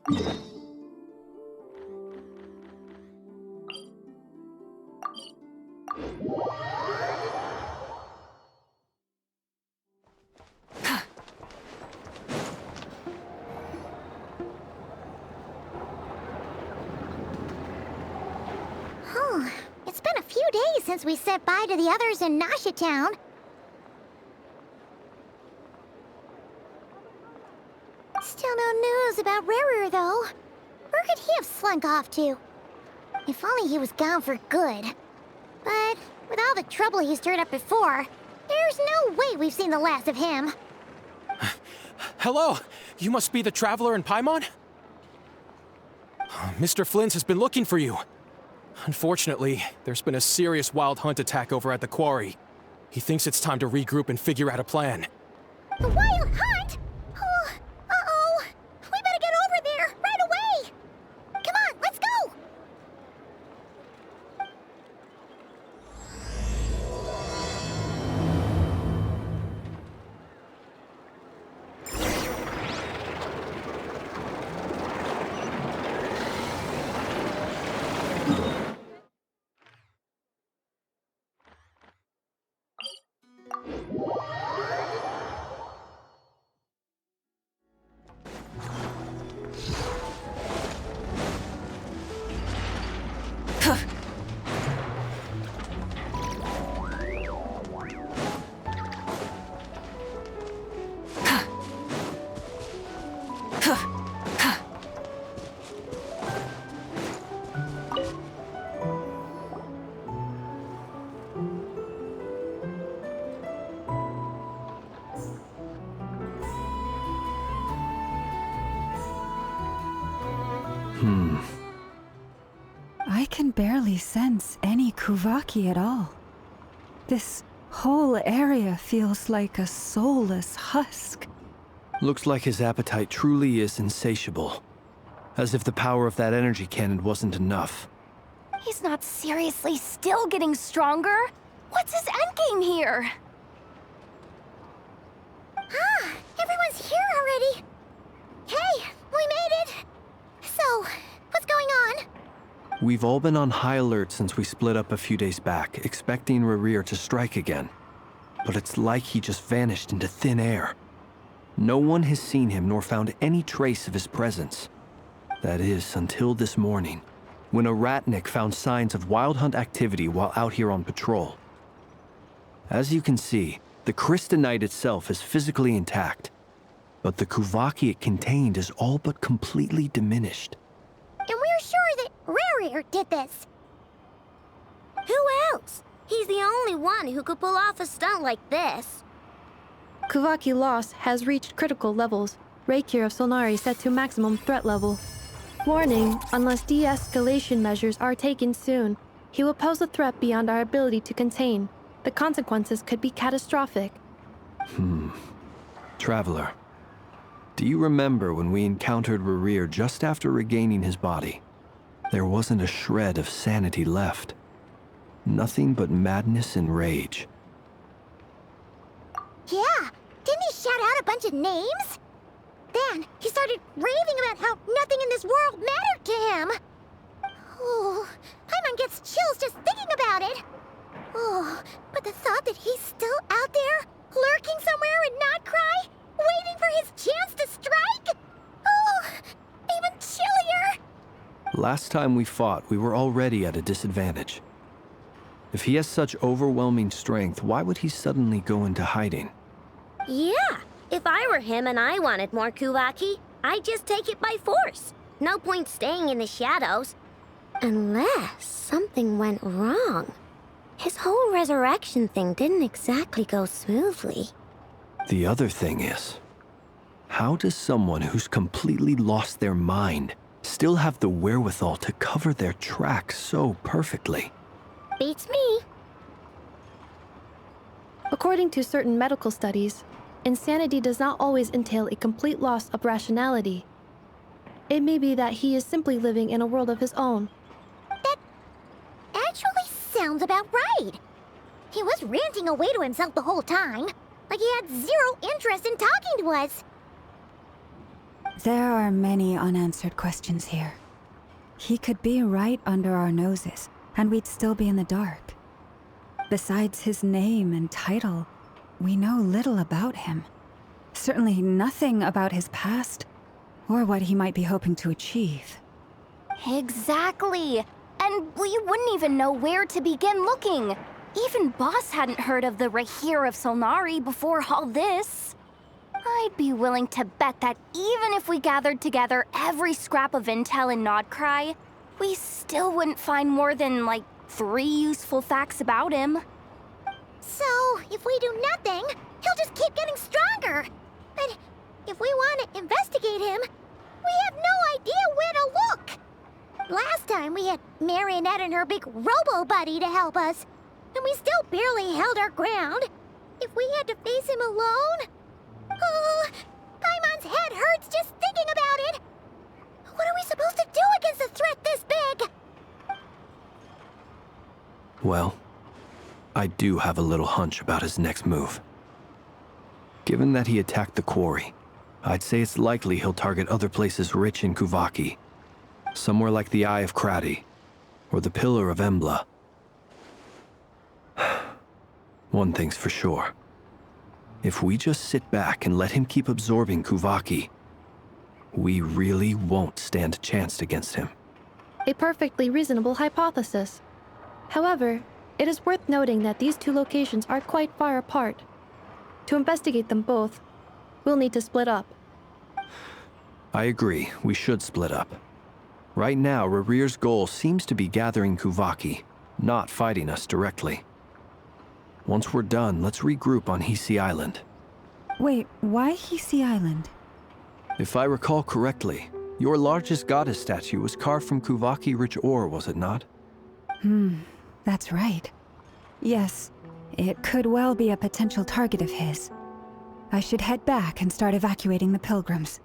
It's been a few days since we said bye to the others in Nasha Town. Still no news about Rarer, though. Where could he have slunk off to? If only he was gone for good. But with all the trouble he stirred up before, there's no way we've seen the last of him. Hello! You must be the traveler in Paimon? Mr. Flint has been looking for you. Unfortunately, there's been a serious wild hunt attack over at the quarry. He thinks it's time to regroup and figure out a plan. The wild hunt? Oh, uh-oh. We better get over there right away. Come on, let's go. I can barely sense any Kuvaki at all. This whole area feels like a soulless husk. Looks like his appetite truly is insatiable. As if the power of that energy cannon wasn't enough. He's not seriously still getting stronger? What's his endgame here? Ah, everyone's here already. Hey, we made it. So, what's going on? We've all been on high alert since we split up a few days back, expecting Rarir to strike again. But it's like he just vanished into thin air. No one has seen him nor found any trace of his presence. That is, until this morning, when a ratnik found signs of wild hunt activity while out here on patrol. As you can see, the crystalline itself is physically intact, but the Kuvaki it contained is all but completely diminished. And we're sure that Rarir did this. Who else? He's the only one who could pull off a stunt like this. Kuvaki loss has reached critical levels. Reikir of Solnari set to maximum threat level. Warning, unless de-escalation measures are taken soon, he will pose a threat beyond our ability to contain. The consequences could be catastrophic. Traveler, do you remember when we encountered Rarir just after regaining his body? There wasn't a shred of sanity left. Nothing but madness and rage. Yeah, didn't he shout out a bunch of names? Then he started raving about how nothing in this world mattered to him. Oh, Paimon gets chills just thinking about it. Oh, but the thought that he's still out there, lurking somewhere and not cry, waiting for his chance to strike? Oh, even chillier. Last time we fought, we were already at a disadvantage. If he has such overwhelming strength, why would he suddenly go into hiding? Yeah, if I were him and I wanted more Kuvaki, I'd just take it by force. No point staying in the shadows. Unless something went wrong. His whole resurrection thing didn't exactly go smoothly. The other thing is, how does someone who's completely lost their mind still have the wherewithal to cover their tracks so perfectly? Beats me. According to certain medical studies, insanity does not always entail a complete loss of rationality. It may be that he is simply living in a world of his own. That actually sounds about right. He was ranting away to himself the whole time, like he had zero interest in talking to us. There are many unanswered questions here. He could be right under our noses, and we'd still be in the dark. Besides his name and title, we know little about him. Certainly nothing about his past, or what he might be hoping to achieve. Exactly. And we wouldn't even know where to begin looking. Even Boss hadn't heard of the Rahir of Solnari before all this. I'd be willing to bet that even if we gathered together every scrap of intel in Nodcry, we still wouldn't find more than, like, 3 useful facts about him. So, if we do nothing, he'll just keep getting stronger. But if we want to investigate him, we have no idea where to look. Last time we had Marionette and her big robo-buddy to help us, and we still barely held our ground. If we had to face him alone... Oh, Paimon's head hurts just thinking about it. What are we supposed to do against a threat this big? Well, I do have a little hunch about his next move. Given that he attacked the quarry, I'd say it's likely he'll target other places rich in Kuvaki. Somewhere like the Eye of Krati, or the Pillar of Embla. One thing's for sure. If we just sit back and let him keep absorbing Kuvaki, we really won't stand a chance against him. A perfectly reasonable hypothesis. However, it is worth noting that these 2 locations are quite far apart. To investigate them both, we'll need to split up. I agree, we should split up. Right now, Rarir's goal seems to be gathering Kuvaki, not fighting us directly. Once we're done, let's regroup on Hisi Island. Wait, why Hisi Island? If I recall correctly, your largest goddess statue was carved from Kuvaki-rich ore, was it not? That's right. Yes, it could well be a potential target of his. I should head back and start evacuating the pilgrims.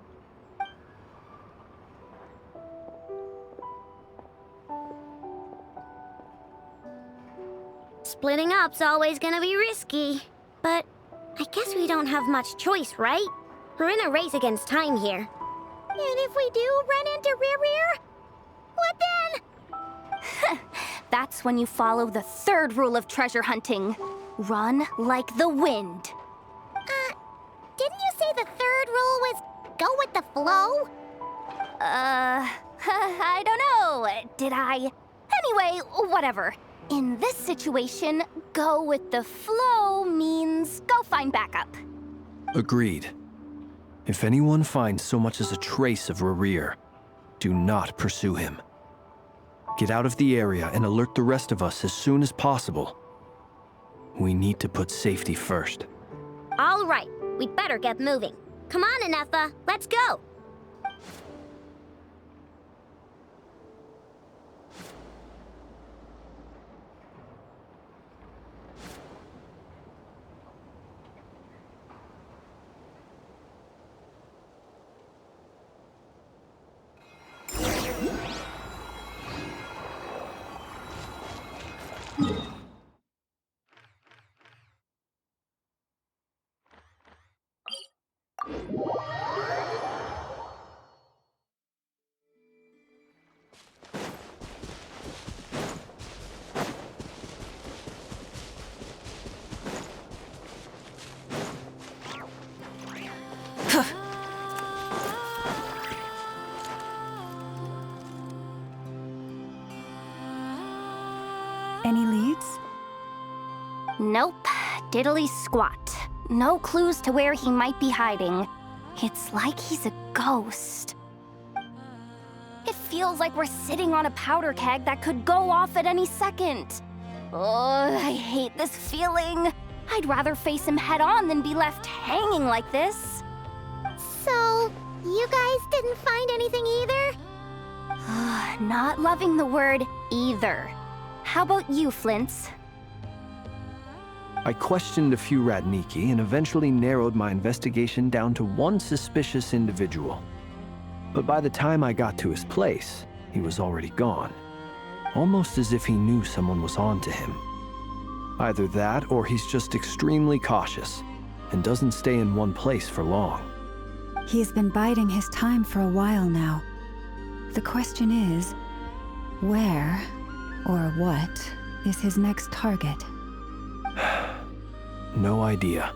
Splitting up's always gonna be risky. But I guess we don't have much choice, right? We're in a race against time here. And if we do run into Rarir, what then? That's when you follow the 3rd rule of treasure hunting. Run like the wind. Didn't you say the 3rd rule was go with the flow? I don't know. Did I? Anyway, whatever. In this situation, go with the flow means go find backup. Agreed. If anyone finds so much as a trace of Rarir, do not pursue him. Get out of the area and alert the rest of us as soon as possible. We need to put safety first. All right, we'd better get moving. Come on, Anefa, let's go. Any leads? Nope. Diddly squat. No clues to where he might be hiding. It's like he's a ghost. It feels like we're sitting on a powder keg that could go off at any second. Oh, I hate this feeling. I'd rather face him head on than be left hanging like this. So, you guys didn't find anything either? Not loving the word either. How about you, Flints? I questioned a few Radniki and eventually narrowed my investigation down to one suspicious individual. But by the time I got to his place, he was already gone. Almost as if he knew someone was on to him. Either that, or he's just extremely cautious and doesn't stay in one place for long. He's been biding his time for a while now. The question is, where or what is his next target? No idea.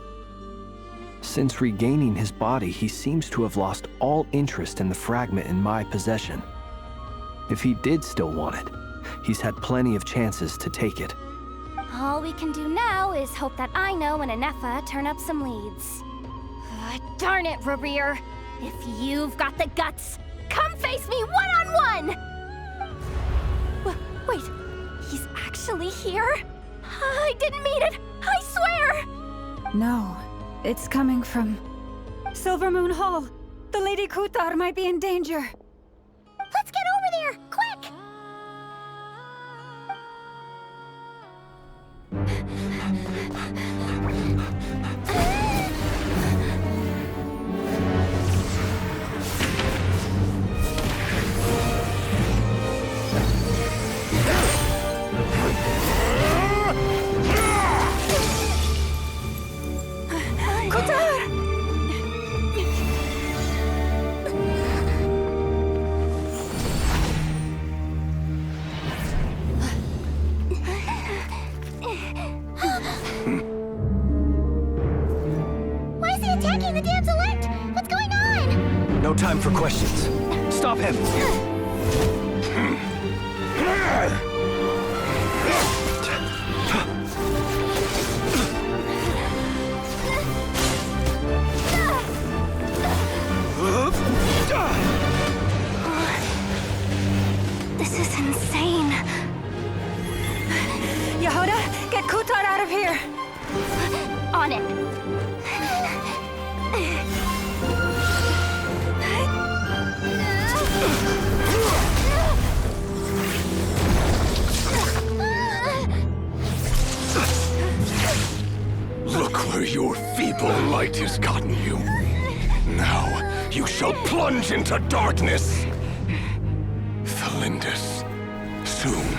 Since regaining his body, he seems to have lost all interest in the fragment in my possession. If he did still want it, he's had plenty of chances to take it. All we can do now is hope that Ino and Anefa turn up some leads. Darn it, Rerir! If you've got the guts, come face me one-on-one! Wait, he's actually here? I didn't mean it! I swear! No, it's coming from Silver Moon Hall. The Lady Kutar might be in danger. Let's get over there, quick! Why is he attacking the damselette? What's going on? No time for questions. Stop him! This is insane. Yehoda, get Kutar out of here! On it. Look where your feeble light has gotten you. Now you shall plunge into darkness. Felindus, soon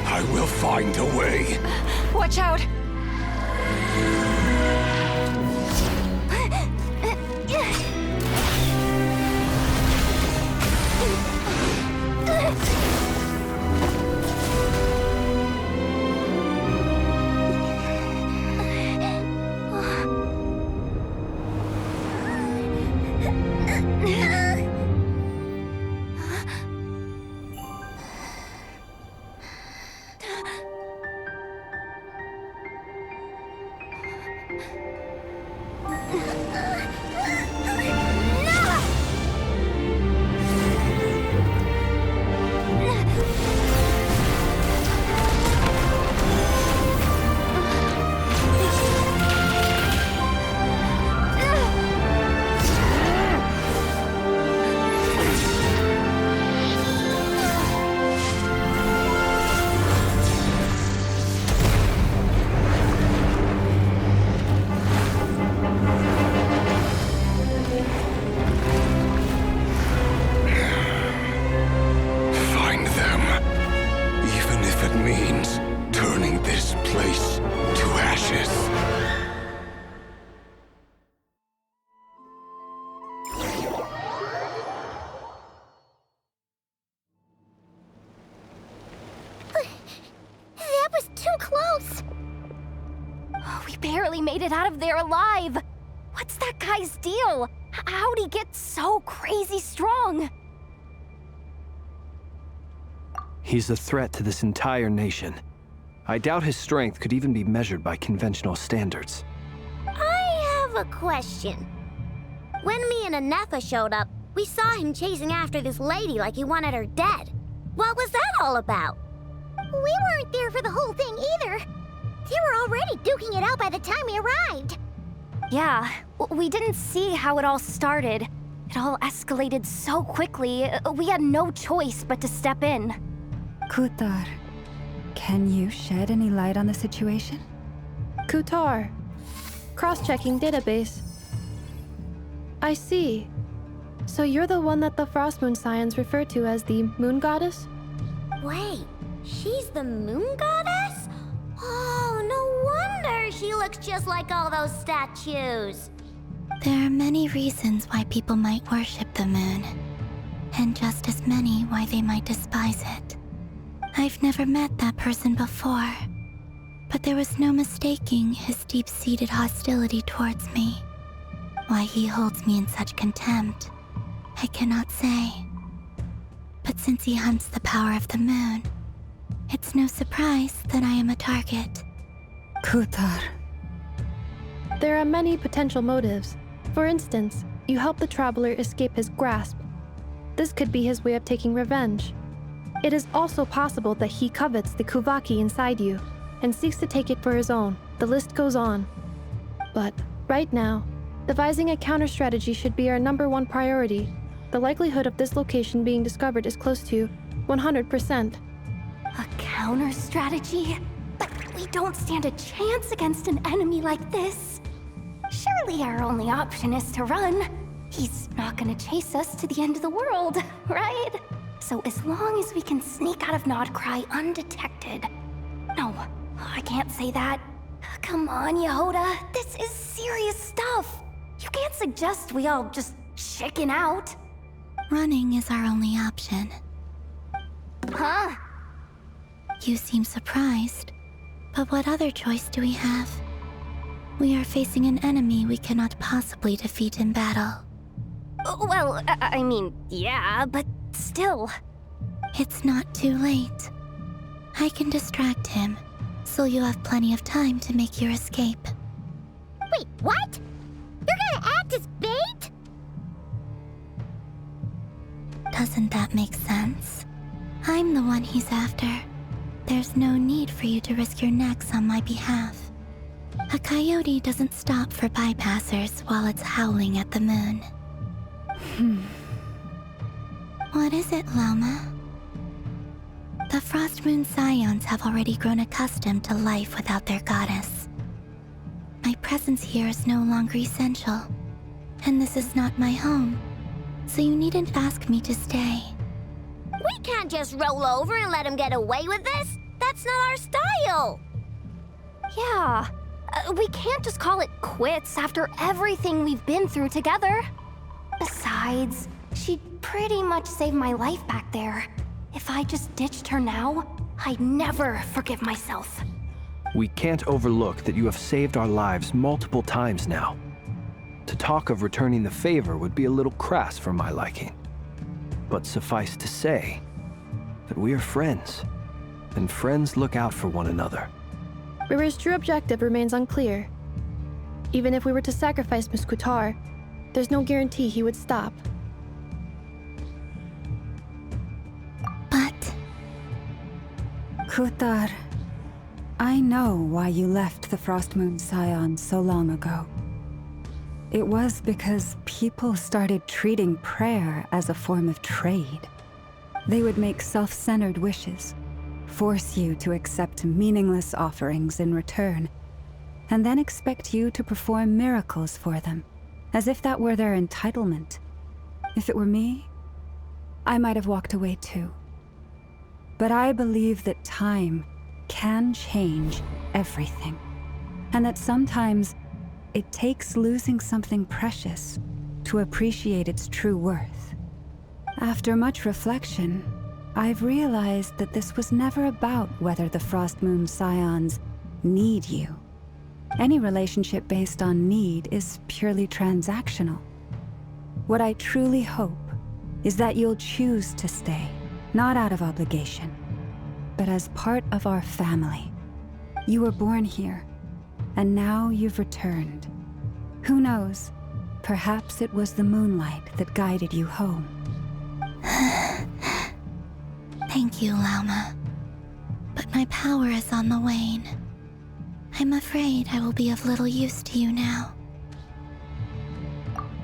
I will find a way. Watch out! barely made it out of there alive. What's that guy's deal? How'd he get so crazy strong? He's a threat to this entire nation. I doubt his strength could even be measured by conventional standards. I have a question. When me and Anefa showed up, we saw him chasing after this lady like he wanted her dead. What was that all about? We weren't there for the whole thing either. They were already duking it out by the time we arrived. Yeah, we didn't see how it all started. It all escalated so quickly, we had no choice but to step in. Kutar, can you shed any light on the situation? Kutar. Cross-checking database. I see. So you're the one that the Frost Moon Scions refer to as the Moon Goddess? Wait, she's the Moon Goddess? Oh, no wonder she looks just like all those statues. There are many reasons why people might worship the moon, and just as many why they might despise it. I've never met that person before, but there was no mistaking his deep-seated hostility towards me. Why he holds me in such contempt, I cannot say. But since he hunts the power of the moon, it's no surprise that I am a target. Kutar. There are many potential motives. For instance, you help the traveler escape his grasp. This could be his way of taking revenge. It is also possible that he covets the Kuvaki inside you and seeks to take it for his own. The list goes on. But right now, devising a counter strategy should be our #1 priority. The likelihood of this location being discovered is close to 100%. A counter strategy? But we don't stand a chance against an enemy like this. Surely our only option is to run. He's not gonna chase us to the end of the world, right? So as long as we can sneak out of Nodcry undetected. No, I can't say that. Come on, Yehoda, this is serious stuff. You can't suggest we all just chicken out. Running is our only option. Huh? You seem surprised, but what other choice do we have? We are facing an enemy we cannot possibly defeat in battle. Well, I mean, yeah, but still. It's not too late. I can distract him, so you'll have plenty of time to make your escape. Wait, what? You're gonna act as bait? Doesn't that make sense? I'm the one he's after. There's no need for you to risk your necks on my behalf. A coyote doesn't stop for bypassers while it's howling at the moon. What is it, Lama? The Frost Moon Scions have already grown accustomed to life without their goddess. My presence here is no longer essential, and this is not my home, so you needn't ask me to stay. We can't just roll over and let him get away with this. That's not our style. Yeah, we can't just call it quits after everything we've been through together. Besides, she'd pretty much saved my life back there. If I just ditched her now, I'd never forgive myself. We can't overlook that you have saved our lives multiple times now. To talk of returning the favor would be a little crass for my liking. But suffice to say that we are friends, and friends look out for one another. Riri's true objective remains unclear. Even if we were to sacrifice Miss Kutar, there's no guarantee he would stop. But Kutar, I know why you left the Frost Moon Scions so long ago. It was because people started treating prayer as a form of trade. They would make self-centered wishes, force you to accept meaningless offerings in return, and then expect you to perform miracles for them, as if that were their entitlement. If it were me, I might have walked away too. But I believe that time can change everything, and that sometimes it takes losing something precious to appreciate its true worth. After much reflection, I've realized that this was never about whether the Frost Moon Scions need you. Any relationship based on need is purely transactional. What I truly hope is that you'll choose to stay, not out of obligation, but as part of our family. You were born here, and now you've returned. Who knows? Perhaps it was the moonlight that guided you home. thank you, Lama. But my power is on the wane. I'm afraid I will be of little use to you now.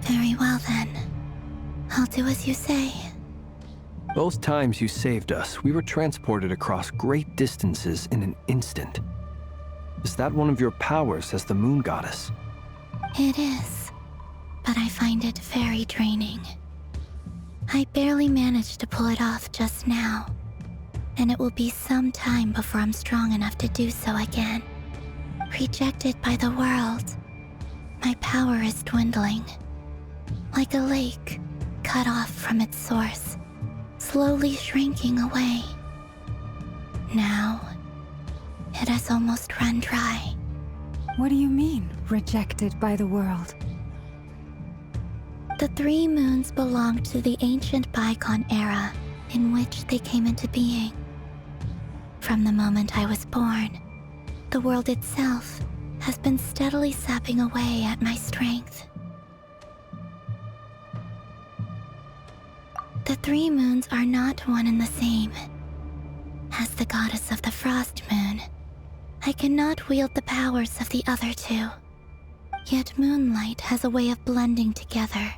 Very well then. I'll do as you say. Both times you saved us, we were transported across great distances in an instant. Is that one of your powers as the Moon Goddess? It is, but I find it very draining. I barely managed to pull it off just now, and it will be some time before I'm strong enough to do so again. Rejected by the world, My power is dwindling. Like a lake, cut off from its source, slowly shrinking away. Now, it has almost run dry. What do you mean, rejected by the world? The 3 moons belong to the ancient bygone era in which they came into being. From the moment I was born, the world itself has been steadily sapping away at my strength. The 3 moons are not one and the same. As the goddess of the Frost Moon, I cannot wield the powers of the other 2. Yet moonlight has a way of blending together.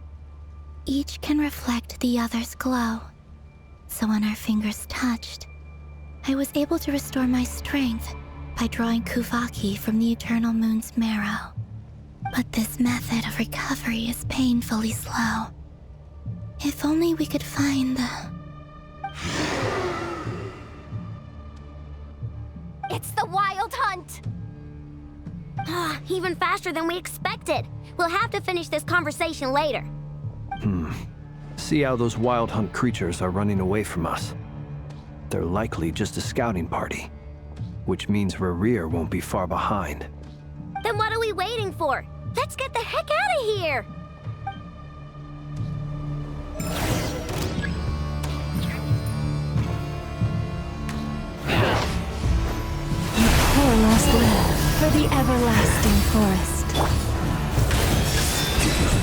Each can reflect the other's glow. So when our fingers touched, I was able to restore my strength by drawing Kuvaki from the eternal moon's marrow. But this method of recovery is painfully slow. If only we could find the... It's the Wild Hunt! Even faster than we expected. We'll have to finish this conversation later. See how those Wild Hunt creatures are running away from us. They're likely just a scouting party, which means Rerir won't be far behind. Then what are we waiting for? Let's get the heck out of here! Poor lost land for the everlasting forest.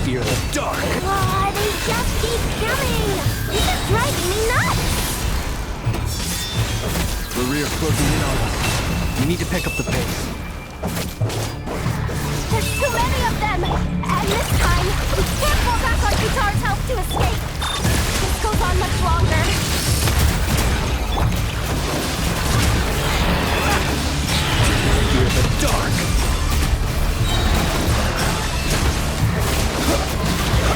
Fear the dark! Oh, they just keep coming! This is driving me nuts! Rerir's closing in on us. We need to pick up the pace. There's too many of them! And this time, we can't fall back on Guitar's help to escape! This goes on much longer. Fear the dark!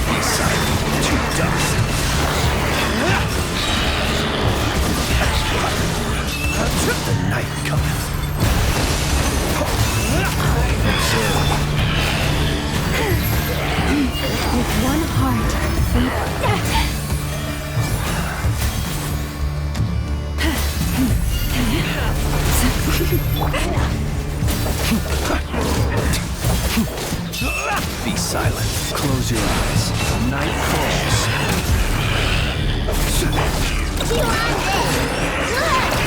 Be silent, to dust! The night cometh. With one heart, Be silent. Close your eyes. Night falls.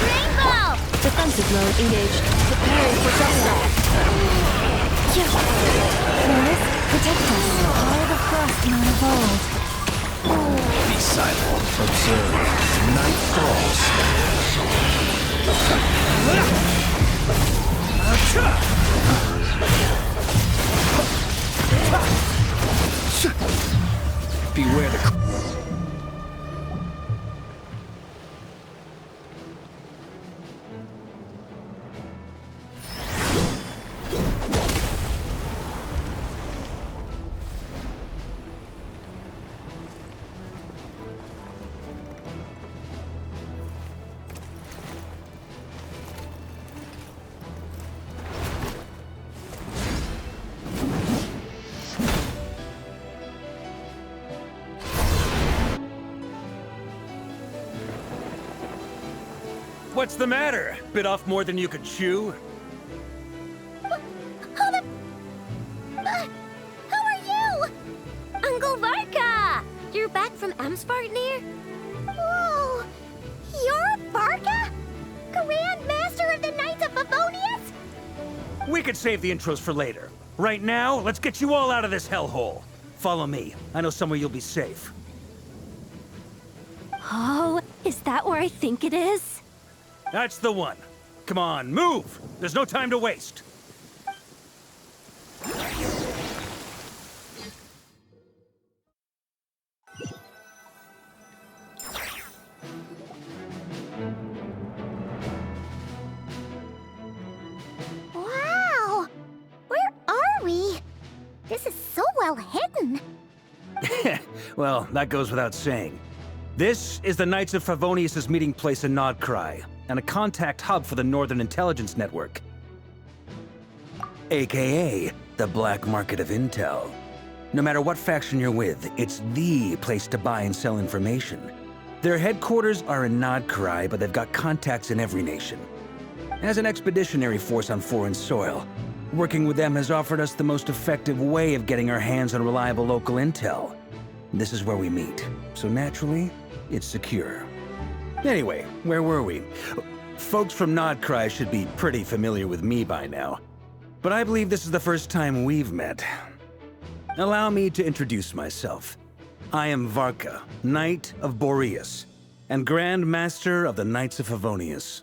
Rainbow! Defensive mode engaged. Preparing for sunset. Forest, protect us. All the frost moon of old. Be silent. Observe. Night falls. Beware the... What's the matter? Bit off more than you could chew? Who are you? Uncle Varka! You're back from Amspartnir? Whoa! You're Varka? Grand Master of the Knights of Favonius? We could save the intros for later. Right now, let's get you all out of this hellhole. Follow me. I know somewhere you'll be safe. Oh, is that where I think it is? That's the one. Come on, move! There's no time to waste. Wow! Where are we? This is so well hidden. Well, that goes without saying. This is the Knights of Favonius' meeting place in Nodcry, and a contact hub for the Northern Intelligence Network. AKA, the black market of intel. No matter what faction you're with, it's the place to buy and sell information. Their headquarters are in Nodkrai, but they've got contacts in every nation. As an expeditionary force on foreign soil, working with them has offered us the most effective way of getting our hands on reliable local intel. This is where we meet, so naturally, it's secure. Anyway, where were we? Folks from Nodkrai should be pretty familiar with me by now, but I believe this is the first time we've met. Allow me to introduce myself. I am Varka, Knight of Boreas, and Grand Master of the Knights of Favonius.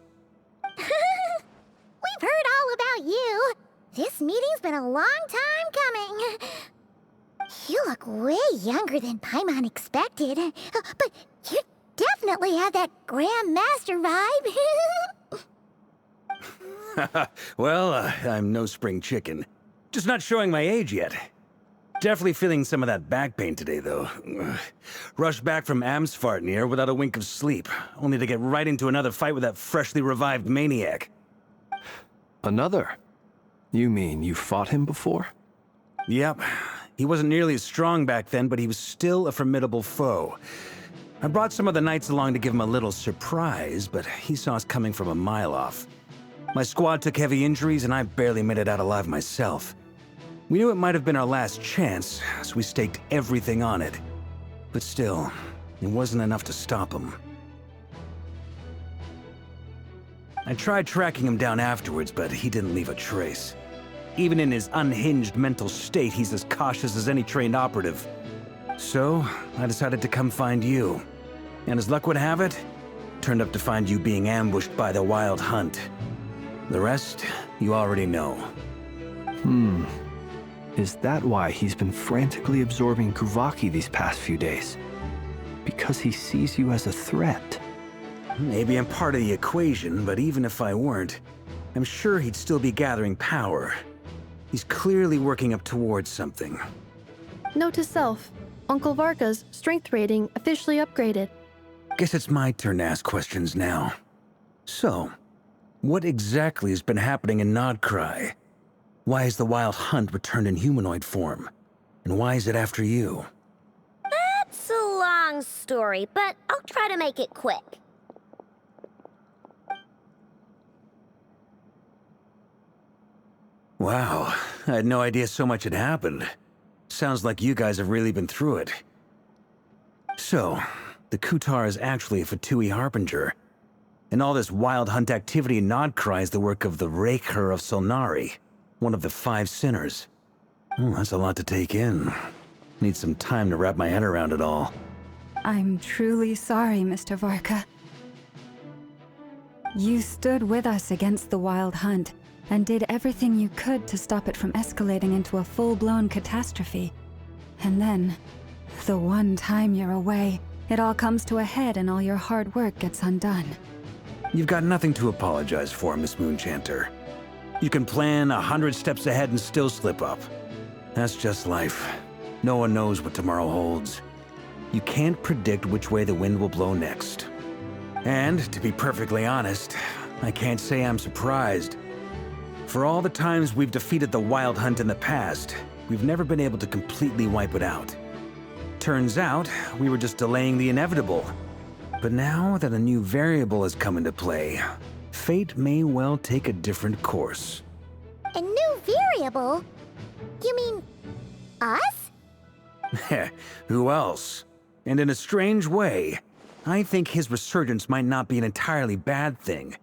We've heard all about you. This meeting's been a long time coming. You look way younger than Paimon expected, but you definitely have that Grand Master vibe. Well, I'm no spring chicken. Just not showing my age yet. Definitely feeling some of that back pain today, though. Rushed back from Amsfartnir without a wink of sleep, only to get right into another fight with that freshly revived maniac. Another? You mean you fought him before? Yep. He wasn't nearly as strong back then, but he was still a formidable foe. I brought some of the knights along to give him a little surprise, but he saw us coming from a mile off. My squad took heavy injuries, and I barely made it out alive myself. We knew it might have been our last chance, so we staked everything on it. But still, it wasn't enough to stop him. I tried tracking him down afterwards, but he didn't leave a trace. Even in his unhinged mental state, he's as cautious as any trained operative. So, I decided to come find you. And as luck would have it, turned up to find you being ambushed by the Wild Hunt. The rest, you already know. Is that why he's been frantically absorbing Kuvaki these past few days? Because he sees you as a threat? Maybe I'm part of the equation, but even if I weren't, I'm sure he'd still be gathering power. He's clearly working up towards something. Note to self, Uncle Varka's strength rating officially upgraded. Guess it's my turn to ask questions now. So, what exactly has been happening in Nodkrai? Why is the Wild Hunt returned in humanoid form? And why is it after you? That's a long story, but I'll try to make it quick. Wow, I had no idea so much had happened. Sounds like you guys have really been through it. So, the Kutar is actually a Fatui Harbinger. And all this Wild Hunt activity in Nodkrai is the work of the Raker of Solnari, one of the 5 sinners. That's a lot to take in. Need some time to wrap my head around it all. I'm truly sorry, Mr. Varka. You stood with us against the Wild Hunt, and did everything you could to stop it from escalating into a full-blown catastrophe. And then, the one time you're away, it all comes to a head and all your hard work gets undone. You've got nothing to apologize for, Miss Moonchanter. You can plan 100 steps ahead and still slip up. That's just life. No one knows what tomorrow holds. You can't predict which way the wind will blow next. And, to be perfectly honest, I can't say I'm surprised. For all the times we've defeated the Wild Hunt in the past, we've never been able to completely wipe it out. Turns out, we were just delaying the inevitable. But now that a new variable has come into play, fate may well take a different course. A new variable? You mean us? Who else? And in a strange way, I think his resurgence might not be an entirely bad thing.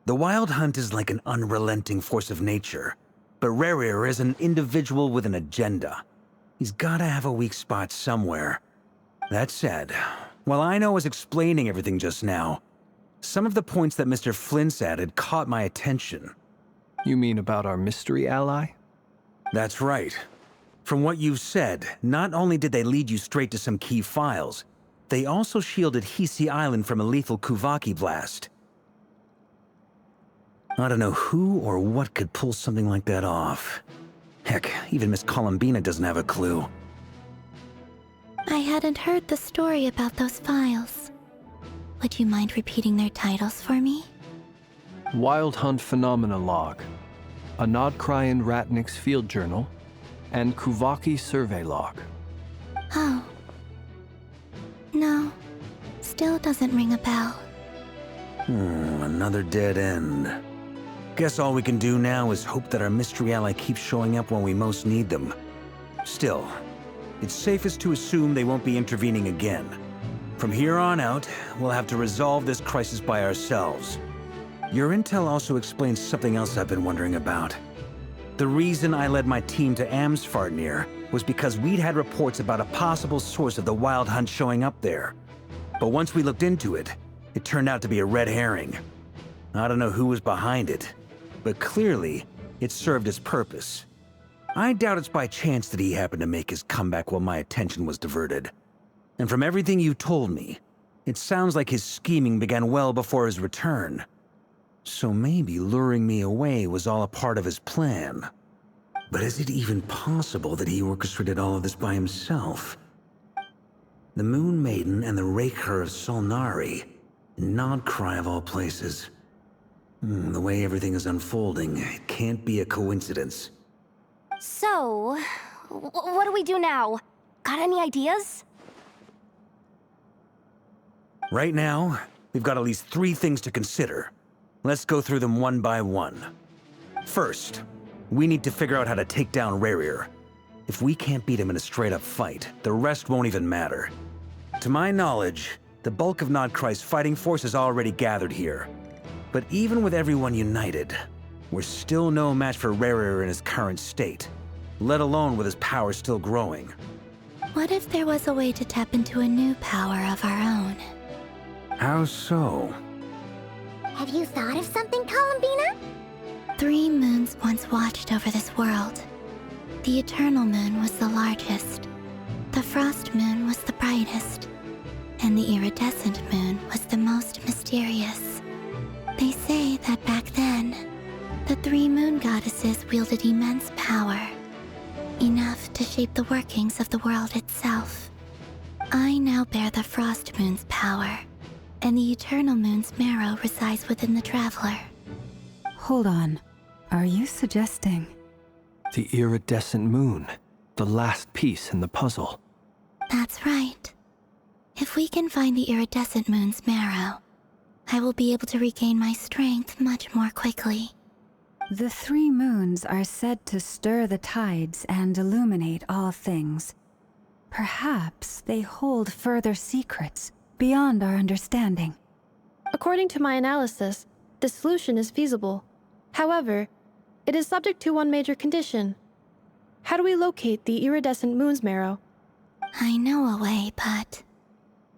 The Wild Hunt is like an unrelenting force of nature, but Rerir is an individual with an agenda. He's gotta have a weak spot somewhere. That said, while I was explaining everything just now, some of the points that Mr. Flint's added caught my attention. You mean about our mystery ally? That's right. From what you've said, not only did they lead you straight to some key files, they also shielded Hisi Island from a lethal Kuvaki blast. I don't know who or what could pull something like that off. Heck, even Miss Columbina doesn't have a clue. I hadn't heard the story about those files. Would you mind repeating their titles for me? Wild Hunt Phenomena Log, a Nodkrai and Ratnik's field journal, and Kuvaki survey log. Oh. No. Still doesn't ring a bell. Another dead end. Guess all we can do now is hope that our mystery ally keeps showing up when we most need them. Still, it's safest to assume they won't be intervening again. From here on out, we'll have to resolve this crisis by ourselves. Your intel also explains something else I've been wondering about. The reason I led my team to Amsfarnir was because we'd had reports about a possible source of the Wild Hunt showing up there. But once we looked into it, it turned out to be a red herring. I don't know who was behind it, but clearly, it served its purpose. I doubt it's by chance that he happened to make his comeback while my attention was diverted. And from everything you told me, it sounds like his scheming began well before his return. So maybe luring me away was all a part of his plan. But is it even possible that he orchestrated all of this by himself? The Moon Maiden and the Raker of Solnari. Nodcry of all places. The way everything is unfolding, it can't be a coincidence. So, what do we do now? Got any ideas? Right now, we've got at least 3 things to consider. Let's go through them one by one. First, we need to figure out how to take down Rerir. If we can't beat him in a straight-up fight, the rest won't even matter. To my knowledge, the bulk of Nodcry's fighting force is already gathered here. But even with everyone united, we're still no match for Rerir in his current state, let alone with his power still growing. What if there was a way to tap into a new power of our own? How so? Have you thought of something, Columbina? 3 moons once watched over this world. The Eternal Moon was the largest. The Frost Moon was the brightest. And the Iridescent Moon was the most mysterious. They say that back then, the 3 moon goddesses wielded immense power. Enough to shape the workings of the world itself. I now bear the Frost Moon's power, and the Eternal Moon's marrow resides within the Traveler. Hold on. Are you suggesting? The iridescent moon, the last piece in the puzzle. That's right. If we can find the Iridescent Moon's marrow, I will be able to regain my strength much more quickly. The 3 moons are said to stir the tides and illuminate all things. Perhaps they hold further secrets beyond our understanding. According to my analysis, the solution is feasible. However, it is subject to one major condition. How do we locate the Iridescent Moon's marrow? I know a way, but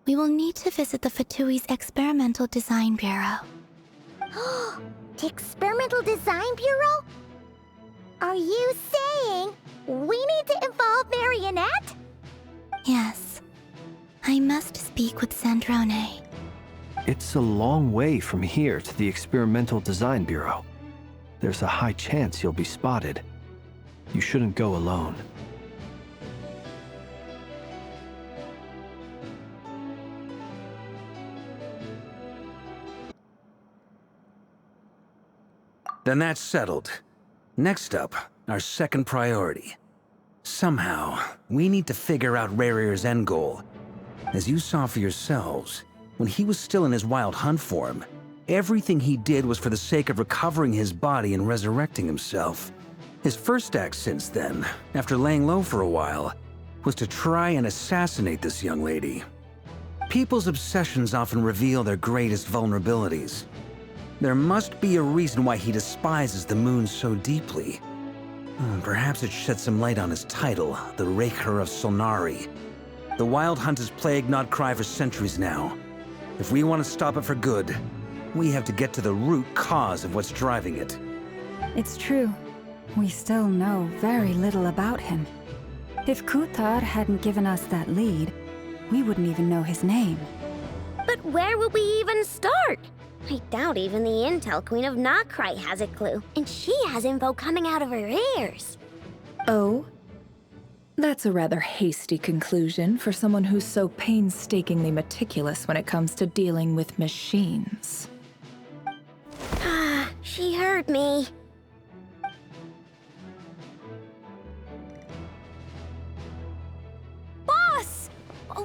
we will need to visit the Fatui's Experimental Design Bureau. The Experimental Design Bureau? Are you saying we need to involve Marionette? Yes. I must speak with Sandrone. It's a long way from here to the Experimental Design Bureau. There's a high chance you'll be spotted. You shouldn't go alone. Then that's settled. Next up, our second priority. Somehow, we need to figure out Rerir's end goal. As you saw for yourselves, when he was still in his Wild Hunt form, everything he did was for the sake of recovering his body and resurrecting himself. His first act since then, after laying low for a while, was to try and assassinate this young lady. People's obsessions often reveal their greatest vulnerabilities. There must be a reason why he despises the moon so deeply. Perhaps it sheds some light on his title, the Raker of Solnari. The Wild Hunt has plagued Nodcry for centuries now. If we want to stop it for good, we have to get to the root cause of what's driving it. It's true. We still know very little about him. If Kuthar hadn't given us that lead, we wouldn't even know his name. But where would we even start? I doubt even the Intel Queen of Nodcry has a clue, and she has info coming out of her ears. Oh? That's a rather hasty conclusion for someone who's so painstakingly meticulous when it comes to dealing with machines. She heard me.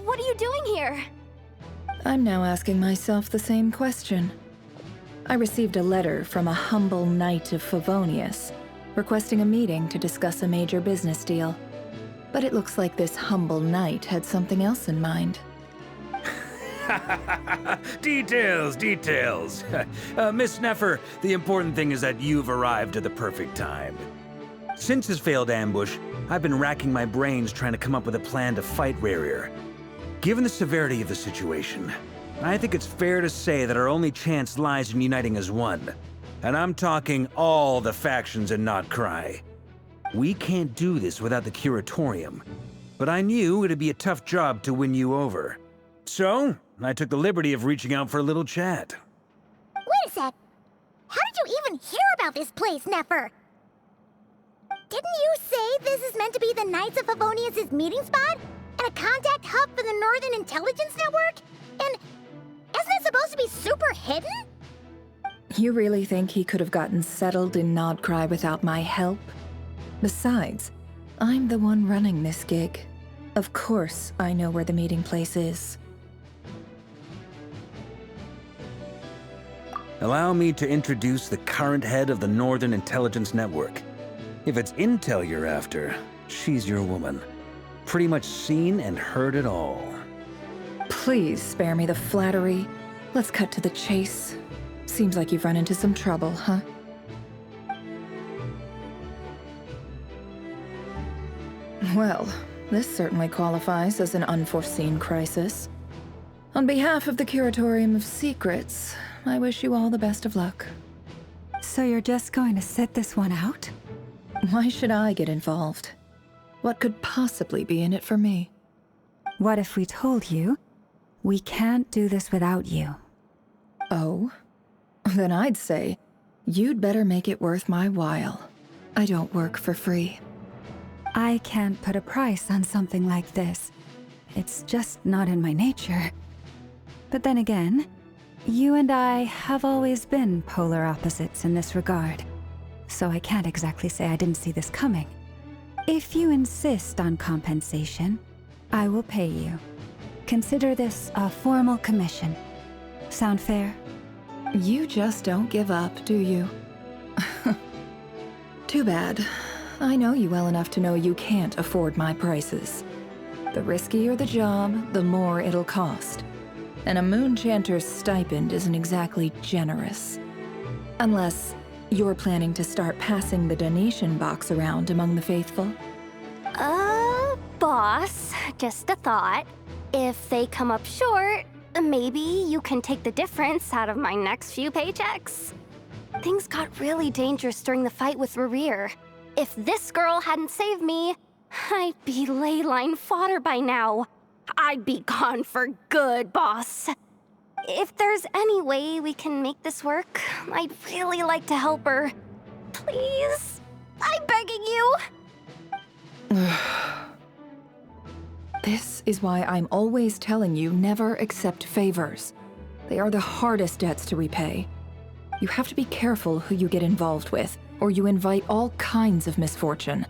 What are you doing here? I'm now asking myself the same question. I received a letter from a humble knight of Favonius, requesting a meeting to discuss a major business deal. But it looks like this humble knight had something else in mind. Details, details. Miss Neffer, the important thing is that you've arrived at the perfect time. Since his failed ambush, I've been racking my brains trying to come up with a plan to fight Rerir. Given the severity of the situation, I think it's fair to say that our only chance lies in uniting as one. And I'm talking all the factions in Notcry. We can't do this without the Curatorium, but I knew it'd be a tough job to win you over. So, I took the liberty of reaching out for a little chat. Wait a sec. How did you even hear about this place, Neffer? Didn't you say this is meant to be the Knights of Favonius' meeting spot? And a contact hub for the Northern Intelligence Network? And isn't it supposed to be super hidden? You really think he could have gotten settled in Nodcry without my help? Besides, I'm the one running this gig. Of course I know where the meeting place is. Allow me to introduce the current head of the Northern Intelligence Network. If it's intel you're after, she's your woman. Pretty much seen and heard it all. Please spare me the flattery. Let's cut to the chase. Seems like you've run into some trouble, huh? Well, this certainly qualifies as an unforeseen crisis. On behalf of the Curatorium of Secrets, I wish you all the best of luck. So you're just going to sit this one out? Why should I get involved? What could possibly be in it for me? What if we told you we can't do this without you? Oh? Then I'd say, you'd better make it worth my while. I don't work for free. I can't put a price on something like this. It's just not in my nature. But then again, you and I have always been polar opposites in this regard. So I can't exactly say I didn't see this coming. If you insist on compensation, I will pay you. Consider this a formal commission. Sound fair? You just don't give up, do you? Too bad. I know you well enough to know you can't afford my prices. The riskier the job, the more it'll cost. And a Moonchanter's stipend isn't exactly generous. Unless you're planning to start passing the donation box around among the faithful? Boss, just a thought. If they come up short, maybe you can take the difference out of my next few paychecks. Things got really dangerous during the fight with Rerir. If this girl hadn't saved me, I'd be ley line fodder by now. I'd be gone for good, boss. If there's any way we can make this work, I'd really like to help her. Please? I'm begging you. This is why I'm always telling you never accept favors. They are the hardest debts to repay. You have to be careful who you get involved with, or you invite all kinds of misfortune.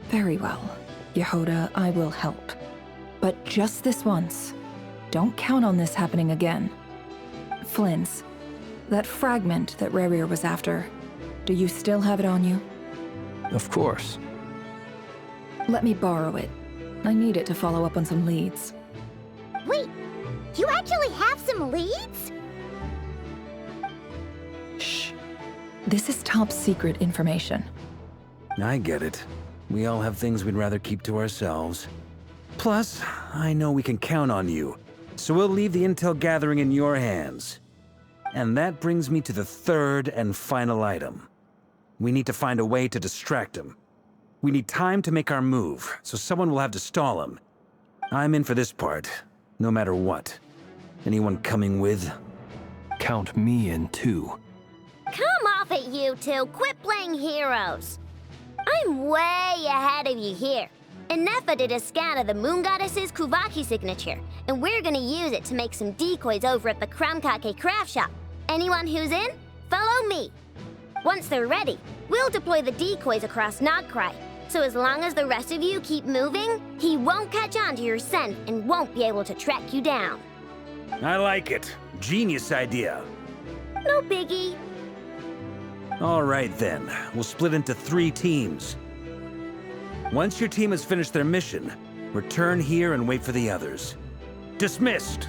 Very well, Yehoda, I will help. But just this once. Don't count on this happening again. Flynn's, that fragment that Rerir was after, do you still have it on you? Of course. Let me borrow it. I need it to follow up on some leads. Wait, you actually have some leads? Shh. This is top secret information. I get it. We all have things we'd rather keep to ourselves. Plus, I know we can count on you, so we'll leave the intel gathering in your hands. And that brings me to the third and final item. We need to find a way to distract him. We need time to make our move, so someone will have to stall him. I'm in for this part, no matter what. Anyone coming with? Count me in too. Come off it, you two. Quit playing heroes. I'm way ahead of you here. And Neffa did a scan of the Moon Goddess's Kuvaki signature, and we're gonna use it to make some decoys over at the Kramkake craft shop. Anyone who's in, follow me. Once they're ready, we'll deploy the decoys across Notcry. So as long as the rest of you keep moving, he won't catch on to your scent and won't be able to track you down. I like it. Genius idea. No biggie. All right then, we'll split into 3 teams. Once your team has finished their mission, return here and wait for the others. Dismissed!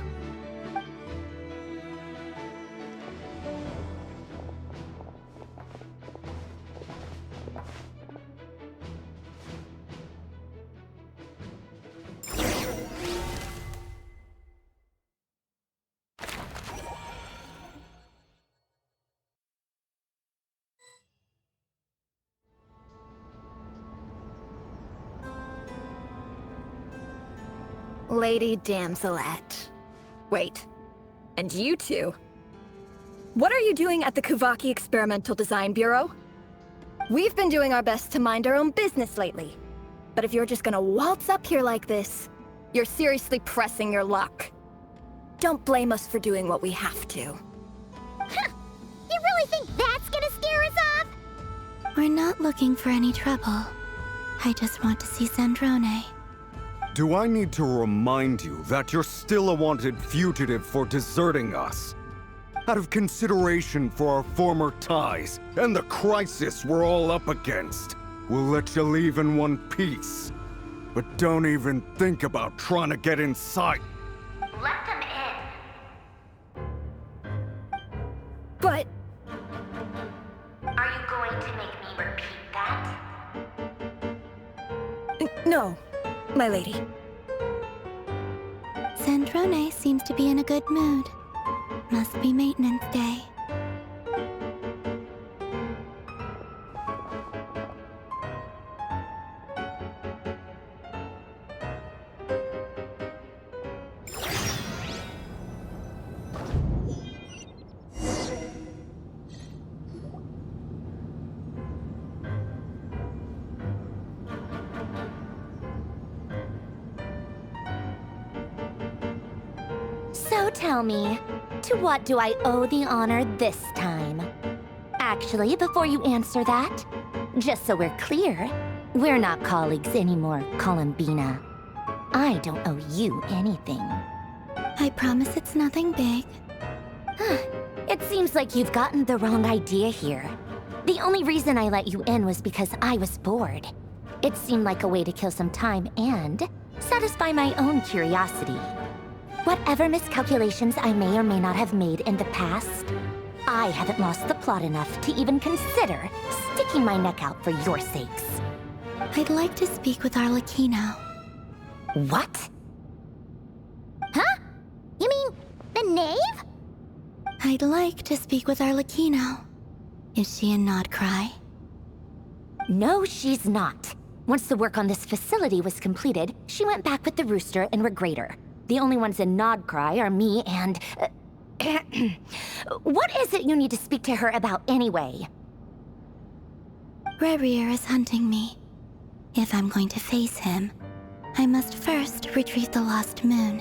Lady Damselette. Wait, and you two? What are you doing at the Kuvaki Experimental Design Bureau? We've been doing our best to mind our own business lately. But if you're just gonna waltz up here like this, you're seriously pressing your luck. Don't blame us for doing what we have to. You really think that's gonna scare us off? We're not looking for any trouble. I just want to see Zandrone. Do I need to remind you that you're still a wanted fugitive for deserting us? Out of consideration for our former ties and the crisis we're all up against, we'll let you leave in one piece. But don't even think about trying to get inside. Let them in. But... Are you going to make me repeat that? no, my lady. Zandrone seems to be in a good mood. Must be maintenance day. So tell me, to what do I owe the honor this time? Actually, before you answer that, just so we're clear, we're not colleagues anymore, Columbina. I don't owe you anything. I promise it's nothing big. It seems like you've gotten the wrong idea here. The only reason I let you in was because I was bored. It seemed like a way to kill some time and satisfy my own curiosity. Whatever miscalculations I may or may not have made in the past, I haven't lost the plot enough to even consider sticking my neck out for your sakes. I'd like to speak with Arlecchino. What? Huh? You mean the knave? I'd like to speak with Arlecchino. Is she in Nodcry? No, she's not. Once the work on this facility was completed, she went back with the Rooster and Regrator. The only ones in Nodcry are me and... What is it you need to speak to her about anyway? Rerir is hunting me. If I'm going to face him, I must first retrieve the lost moon.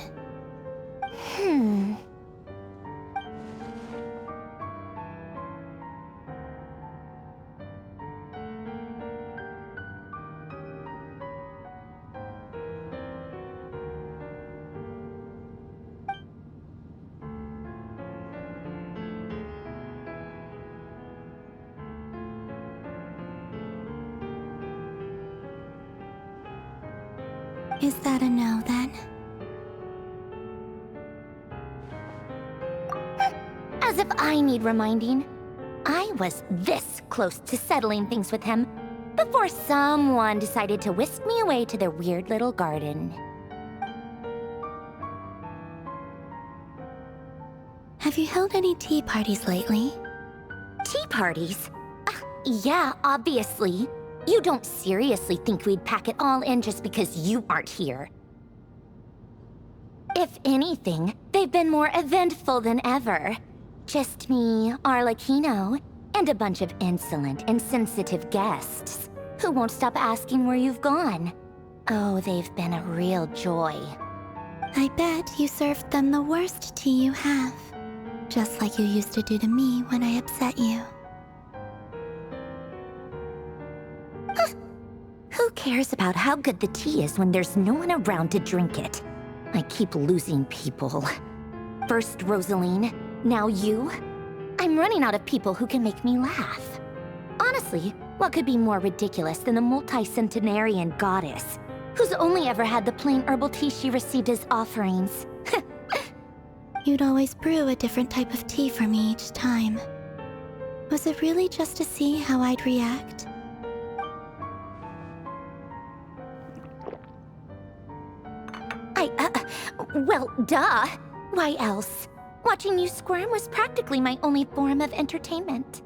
Is that a no, then? As if I need reminding. I was this close to settling things with him before someone decided to whisk me away to their weird little garden. Have you held any tea parties lately? Tea parties? Yeah, obviously. You don't seriously think we'd pack it all in just because you aren't here. If anything, they've been more eventful than ever. Just me, Arlecchino, and a bunch of insolent, insensitive guests who won't stop asking where you've gone. Oh, they've been a real joy. I bet you served them the worst tea you have. Just like you used to do to me when I upset you. Who cares about how good the tea is when there's no one around to drink it? I keep losing people. First Rosaline, now you. I'm running out of people who can make me laugh. Honestly, what could be more ridiculous than the multi-centenarian goddess, who's only ever had the plain herbal tea she received as offerings? You'd always brew a different type of tea for me each time. Was it really just to see how I'd react? Well, duh. Why else? Watching you squirm was practically my only form of entertainment.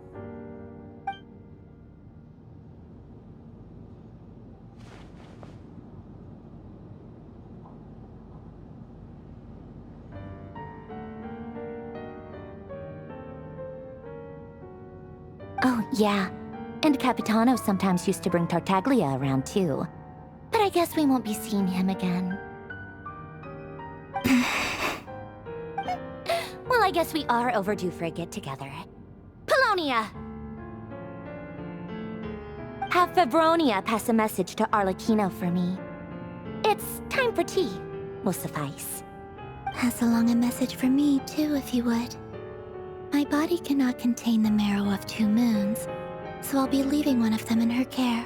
Oh, yeah. And Capitano sometimes used to bring Tartaglia around, too. But I guess we won't be seeing him again. Well, I guess we are overdue for a get-together. Polonia! Have Fabronia pass a message to Arlecchino for me. It's time for tea. Will suffice. Pass along a message for me, too, if you would. My body cannot contain the marrow of 2 moons, so I'll be leaving one of them in her care.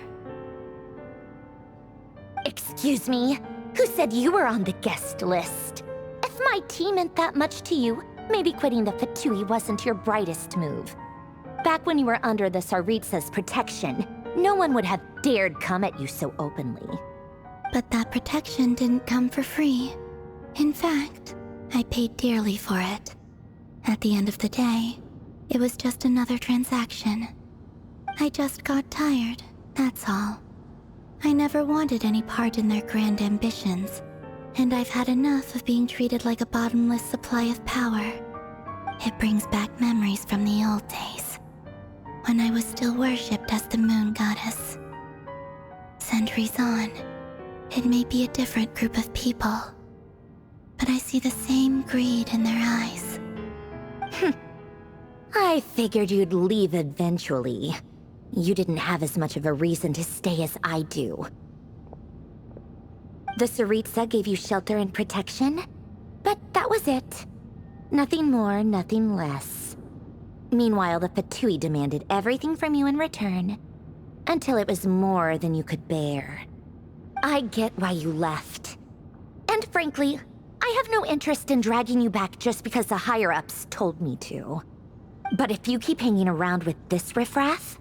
Excuse me? Who said you were on the guest list? If my tea meant that much to you, maybe quitting the Fatui wasn't your brightest move. Back when you were under the Tsaritsa's protection, no one would have dared come at you so openly. But that protection didn't come for free. In fact, I paid dearly for it. At the end of the day, it was just another transaction. I just got tired, that's all. I never wanted any part in their grand ambitions, and I've had enough of being treated like a bottomless supply of power. It brings back memories from the old days, when I was still worshipped as the moon goddess. Centuries on, it may be a different group of people, but I see the same greed in their eyes. I figured you'd leave eventually. You didn't have as much of a reason to stay as I do. The Tsaritsa gave you shelter and protection, but that was it. Nothing more, nothing less. Meanwhile, the Fatui demanded everything from you in return, until it was more than you could bear. I get why you left. And frankly, I have no interest in dragging you back just because the higher-ups told me to. But if you keep hanging around with this riffraff,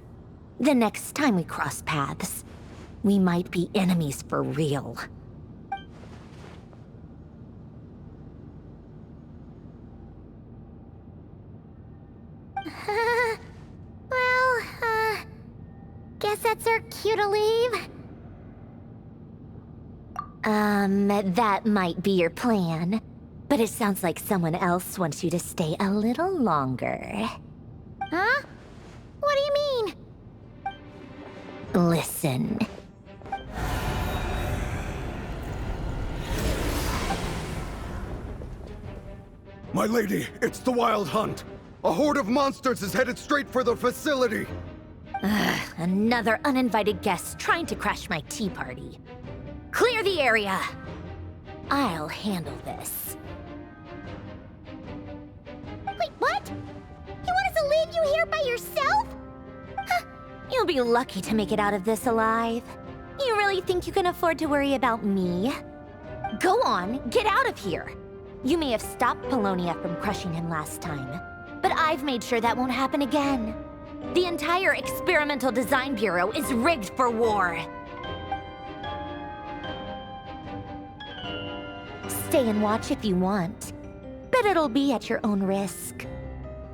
the next time we cross paths, we might be enemies for real. Guess that's our cue to leave. That might be your plan, but it sounds like someone else wants you to stay a little longer. Huh? What do you mean? Listen. My lady, it's the Wild Hunt. A horde of monsters is headed straight for the facility. Another uninvited guest trying to crash my tea party. Clear the area! I'll handle this. Wait, what? You want us to leave you here by yourself? Huh, you'll be lucky to make it out of this alive. You really think you can afford to worry about me? Go on, get out of here. You may have stopped Polonia from crushing him last time, but I've made sure that won't happen again. The entire Experimental Design Bureau is rigged for war. Stay and watch if you want, but it'll be at your own risk.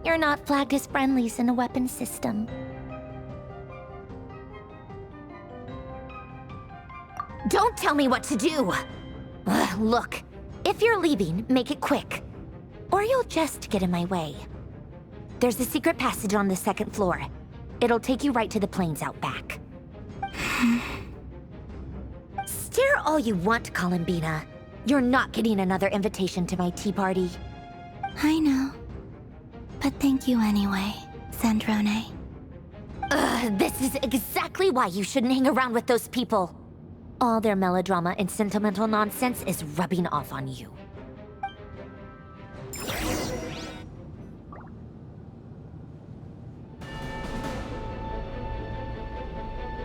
You're not flagged as friendlies in a weapon system. Don't tell me what to do! Look, if you're leaving, make it quick, or you'll just get in my way. There's a secret passage on the 2nd floor. It'll take you right to the plains out back. Stare all you want, Columbina. You're not getting another invitation to my tea party. I know. But thank you anyway, Sandrone. This is exactly why you shouldn't hang around with those people. All their melodrama and sentimental nonsense is rubbing off on you.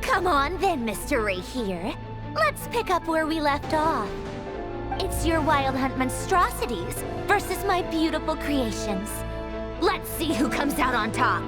Come on then, Mr. Ray here. Let's pick up where we left off. It's your Wild Hunt monstrosities versus my beautiful creations. Let's see who comes out on top.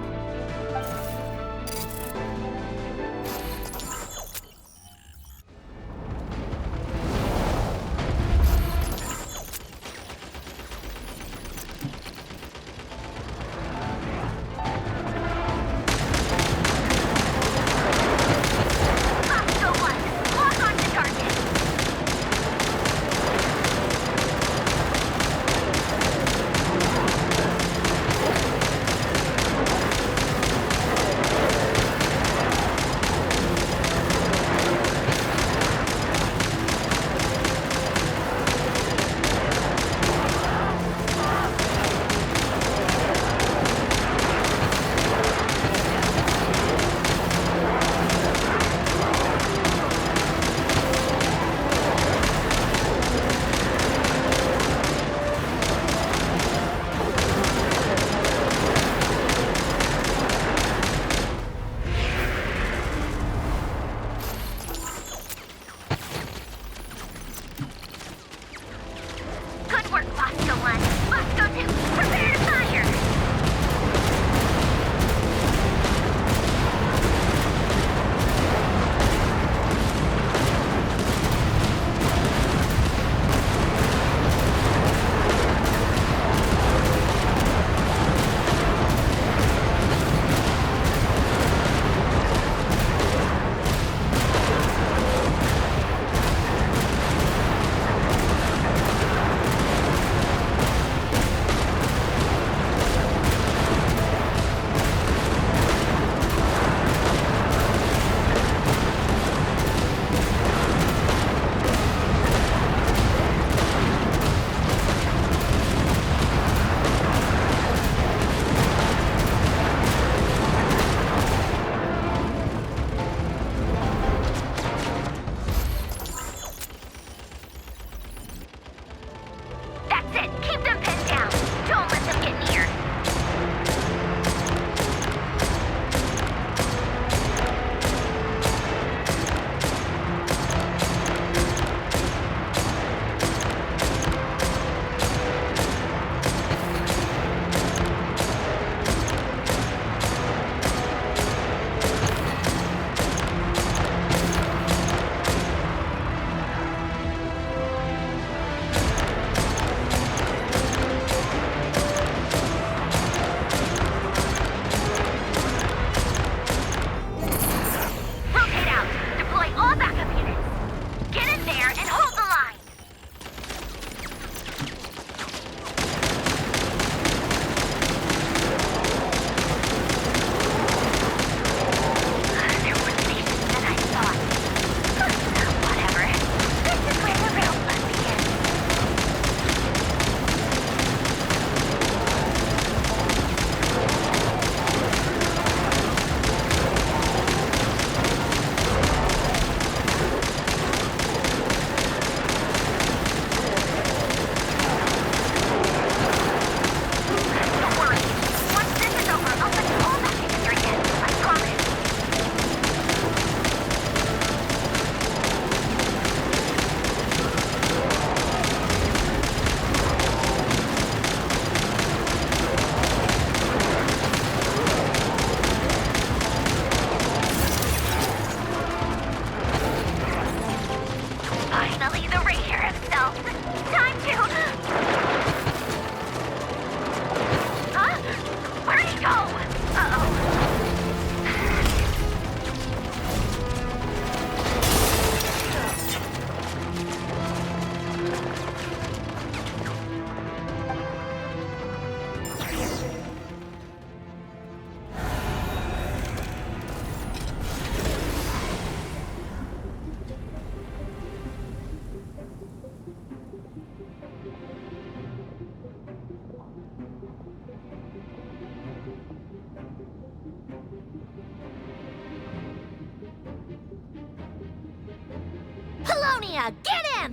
Yeah, get him!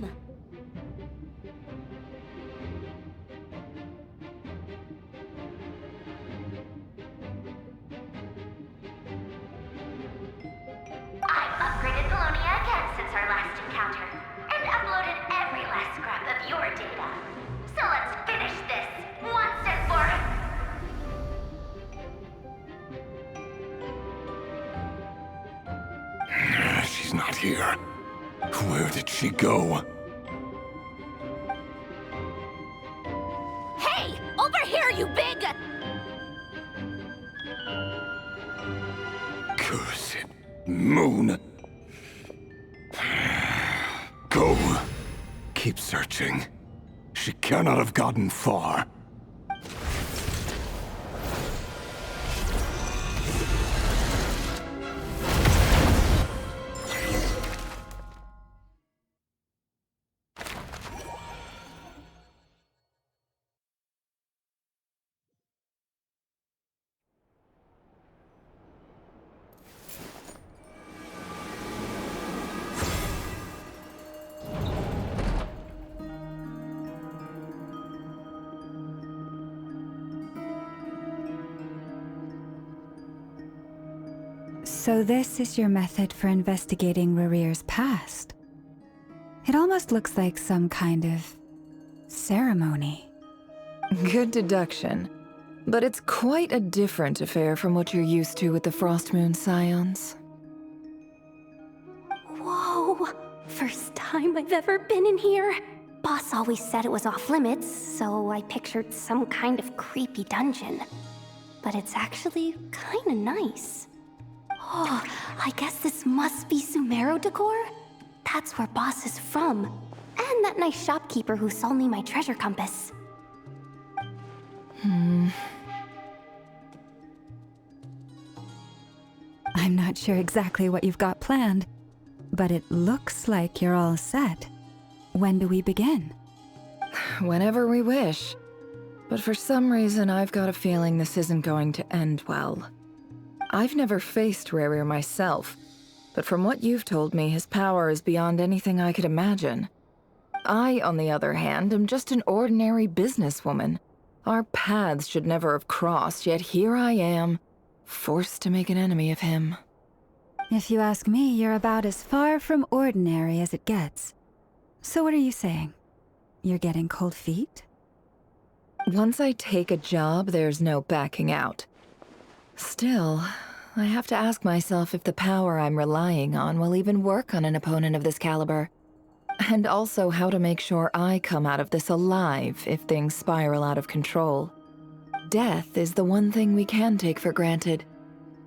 I've upgraded Polonia again since our last encounter, and uploaded every last scrap of your data. So let's finish this once and for... She's not here. Where did she go? Hey! Over here, you big... Cursed moon. Go. Keep searching. She cannot have gotten far. So this is your method for investigating Rarir's past? It almost looks like some kind of ceremony. Good deduction. But it's quite a different affair from what you're used to with the Frost Moon Scions. Whoa! First time I've ever been in here. Boss always said it was off limits, so I pictured some kind of creepy dungeon. But it's actually kinda nice. Oh, I guess this must be Sumeru decor? That's where Boss is from. And that nice shopkeeper who sold me my treasure compass. I'm not sure exactly what you've got planned, but it looks like you're all set. When do we begin? Whenever we wish. But for some reason, I've got a feeling this isn't going to end well. I've never faced Rarir myself, but from what you've told me, his power is beyond anything I could imagine. I, on the other hand, am just an ordinary businesswoman. Our paths should never have crossed, yet here I am, forced to make an enemy of him. If you ask me, you're about as far from ordinary as it gets. So what are you saying? You're getting cold feet? Once I take a job, there's no backing out. Still, I have to ask myself if the power I'm relying on will even work on an opponent of this caliber. And also how to make sure I come out of this alive if things spiral out of control. Death is the one thing we can take for granted.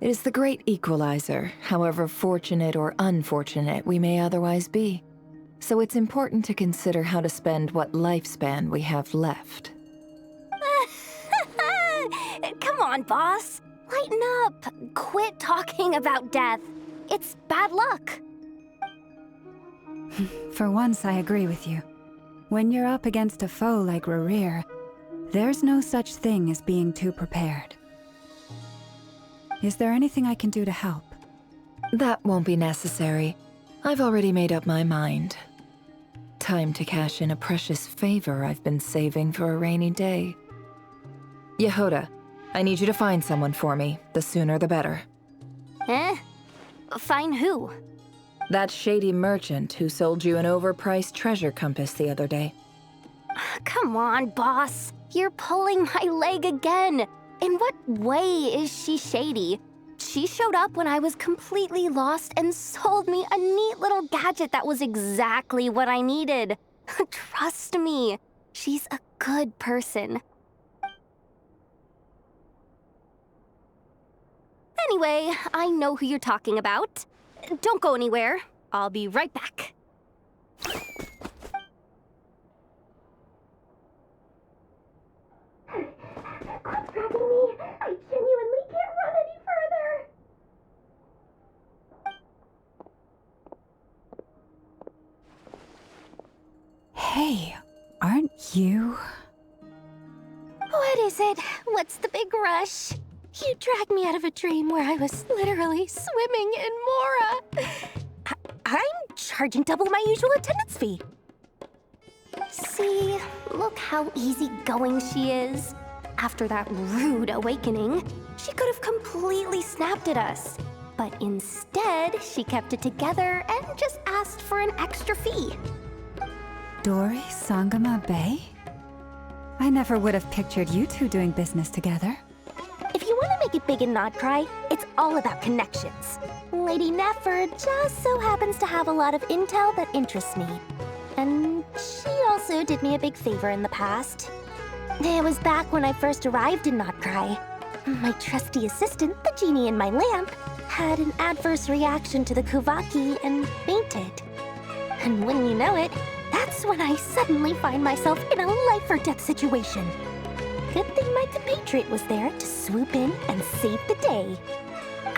It is the great equalizer, however fortunate or unfortunate we may otherwise be. So it's important to consider how to spend what lifespan we have left. Come on, boss. Lighten up. Quit talking about death. It's bad luck. For once, I agree with you. When you're up against a foe like Rarir, there's no such thing as being too prepared. Is there anything I can do to help? That won't be necessary. I've already made up my mind. Time to cash in a precious favor I've been saving for a rainy day. Yehoda, I need you to find someone for me. The sooner the better. Eh? Find who? That shady merchant who sold you an overpriced treasure compass the other day. Come on, boss. You're pulling my leg again. In what way is she shady? She showed up when I was completely lost and sold me a neat little gadget that was exactly what I needed. Trust me, she's a good person. Anyway, I know who you're talking about. Don't go anywhere. I'll be right back. Quit dragging me! I genuinely can't run any further! Hey, aren't you? What is it? What's the big rush? You dragged me out of a dream where I was literally swimming in Mora. I'm charging double my usual attendance fee. See, look how easygoing she is. After that rude awakening, she could have completely snapped at us. But instead, she kept it together and just asked for an extra fee. Dori Sangama Bay? I never would have pictured you two doing business together. If you want to make it big in Nodcry, it's all about connections. Lady Nefer just so happens to have a lot of intel that interests me. And she also did me a big favor in the past. It was back when I first arrived in Nodcry. My trusty assistant, the genie in my lamp, had an adverse reaction to the Kuvaki and fainted. And wouldn't you know it, that's when I suddenly find myself in a life-or-death situation. Good thing my compatriot was there to swoop in and save the day.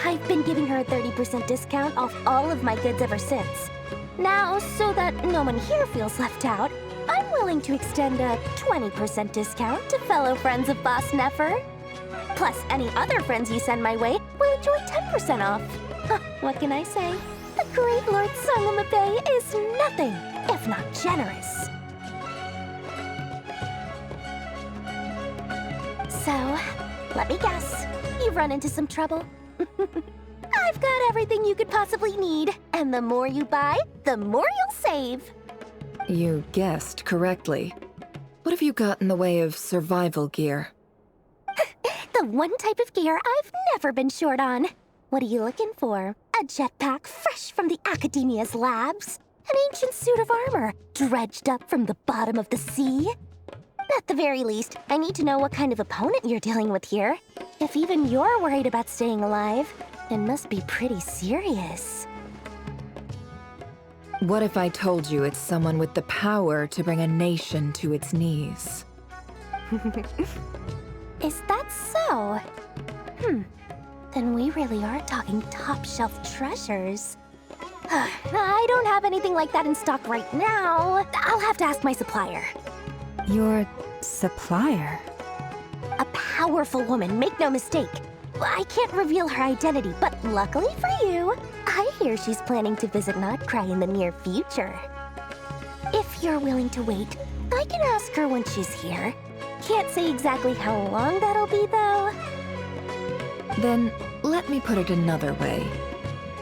I've been giving her a 30% discount off all of my goods ever since. Now, so that no one here feels left out, I'm willing to extend a 20% discount to fellow friends of Boss Nefer. Plus, any other friends you send my way will enjoy 10% off. Huh, what can I say? The great Lord Sangama Bay is nothing if not generous. So, let me guess. You've run into some trouble? I've got everything you could possibly need. And the more you buy, the more you'll save. You guessed correctly. What have you got in the way of survival gear? The one type of gear I've never been short on. What are you looking for? A jetpack fresh from the Academia's labs? An ancient suit of armor dredged up from the bottom of the sea? At the very least, I need to know what kind of opponent you're dealing with here. If even you're worried about staying alive, it must be pretty serious. What if I told you it's someone with the power to bring a nation to its knees? Is that so? Then we really are talking top-shelf treasures. I don't have anything like that in stock right now. I'll have to ask my supplier. Your supplier? A powerful woman, make no mistake. I can't reveal her identity, but luckily for you, I hear she's planning to visit Nodcry in the near future. If you're willing to wait, I can ask her when she's here. Can't say exactly how long that'll be, though. Then, let me put it another way.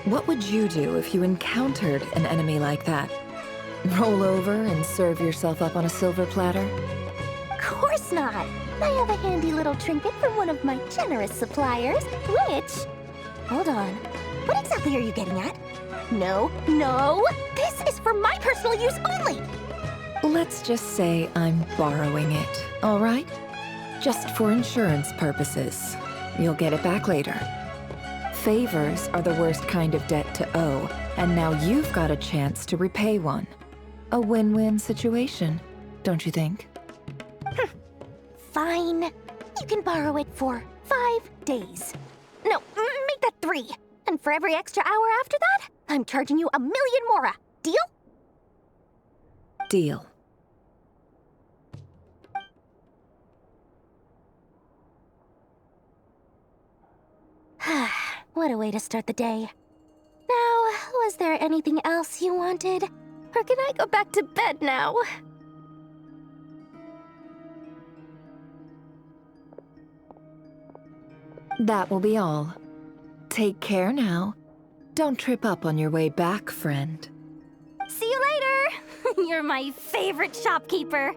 What would you do if you encountered an enemy like that? Roll over and serve yourself up on a silver platter? Of course not! I have a handy little trinket from one of my generous suppliers, which... Hold on. What exactly are you getting at? No, no! This is for my personal use only! Let's just say I'm borrowing it, all right? Just for insurance purposes. You'll get it back later. Favors are the worst kind of debt to owe, and now you've got a chance to repay one. A win-win situation, don't you think? Fine. You can borrow it for 5 days. No, make that 3. And for every extra hour after that, I'm charging you 1 million mora. Deal? Deal. What a way to start the day. Now, was there anything else you wanted? Or can I go back to bed now? That will be all. Take care now. Don't trip up on your way back, friend. See you later! You're my favorite shopkeeper.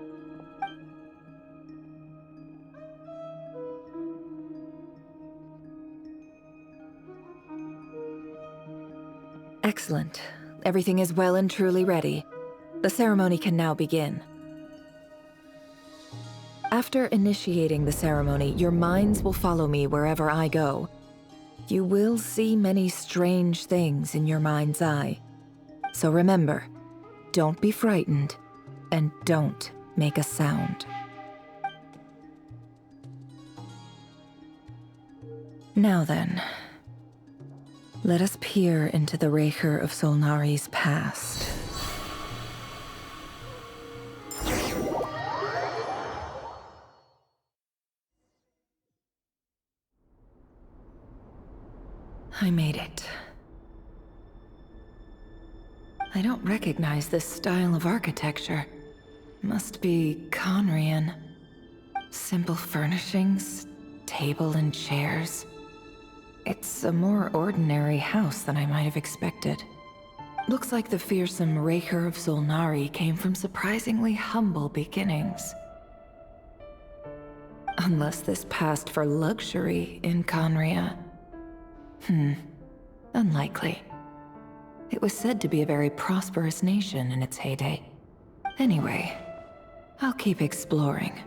Excellent. Everything is well and truly ready. The ceremony can now begin. After initiating the ceremony, your minds will follow me wherever I go. You will see many strange things in your mind's eye. So remember, don't be frightened, and don't make a sound. Now then, let us peer into the Raker of Solnari's past. I made it. I don't recognize this style of architecture. Must be Conrian. Simple furnishings, table and chairs. It's a more ordinary house than I might have expected. Looks like the fearsome Raker of Zulnari came from surprisingly humble beginnings. Unless this passed for luxury in Conria. Unlikely. It was said to be a very prosperous nation in its heyday. Anyway, I'll keep exploring.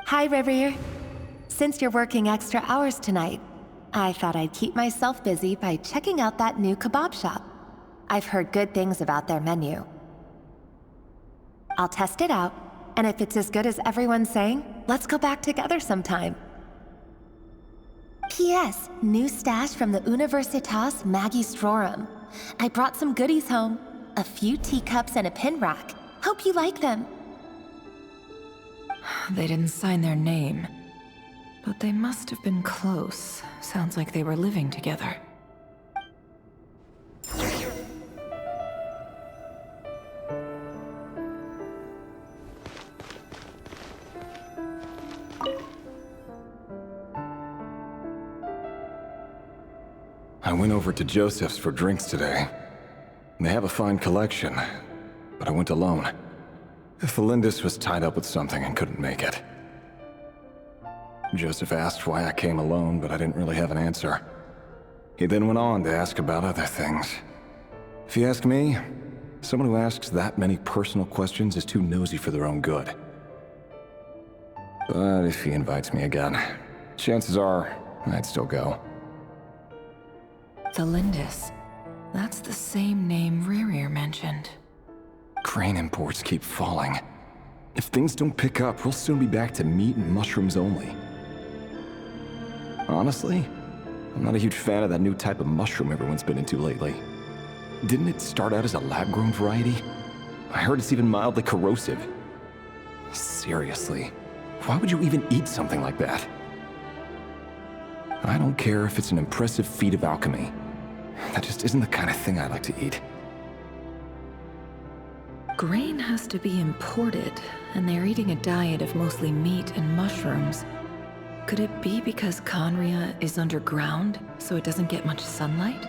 Hi, Ririer. Since you're working extra hours tonight, I thought I'd keep myself busy by checking out that new kebab shop. I've heard good things about their menu. I'll test it out, and if it's as good as everyone's saying, let's go back together sometime. P.S. New stash from the Universitas Magistrorum. I brought some goodies home. A few teacups and a pin rack. Hope you like them. They didn't sign their name, but they must have been close. Sounds like they were living together. I went over to Joseph's for drinks today. They have a fine collection, but I went alone. Felindis was tied up with something and couldn't make it. Joseph asked why I came alone, but I didn't really have an answer. He then went on to ask about other things. If you ask me, someone who asks that many personal questions is too nosy for their own good. But if he invites me again, chances are I'd still go. Felindis. That's the same name Ririer mentioned. Crane imports keep falling. If things don't pick up, we'll soon be back to meat and mushrooms only. Honestly, I'm not a huge fan of that new type of mushroom everyone's been into lately. Didn't it start out as a lab-grown variety? I heard it's even mildly corrosive. Seriously, why would you even eat something like that? I don't care if it's an impressive feat of alchemy. That just isn't the kind of thing I like to eat. Grain has to be imported, and they're eating a diet of mostly meat and mushrooms. Could it be because Conria is underground, so it doesn't get much sunlight?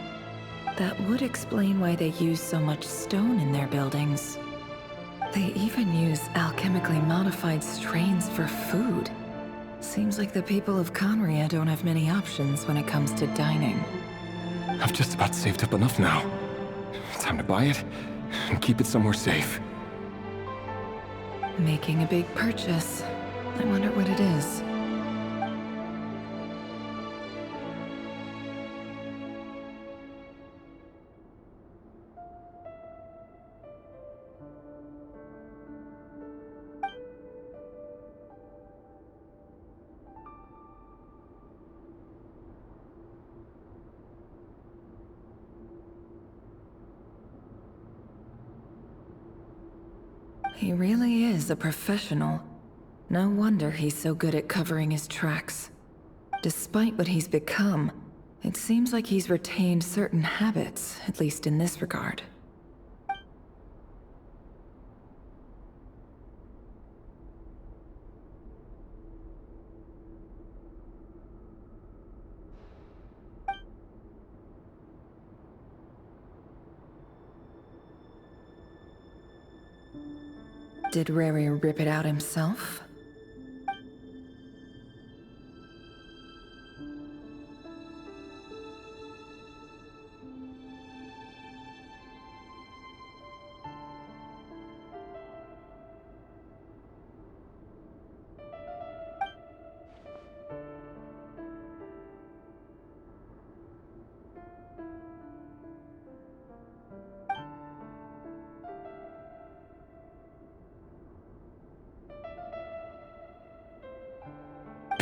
That would explain why they use so much stone in their buildings. They even use alchemically modified strains for food. Seems like the people of Conria don't have many options when it comes to dining. I've just about saved up enough now. Time to buy it and keep it somewhere safe. Making a big purchase. I wonder what it is. He really is a professional. No wonder he's so good at covering his tracks. Despite what he's become, it seems like he's retained certain habits, at least in this regard. Did Riri rip it out himself?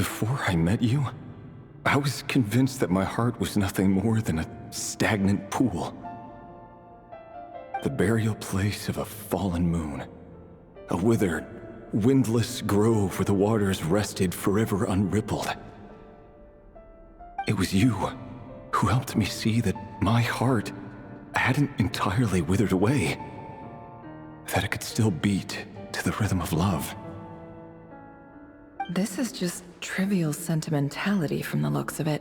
Before I met you, I was convinced that my heart was nothing more than a stagnant pool. The burial place of a fallen moon. A withered, windless grove where the waters rested forever unrippled. It was you who helped me see that my heart hadn't entirely withered away. That it could still beat to the rhythm of love. This is just trivial sentimentality from the looks of it.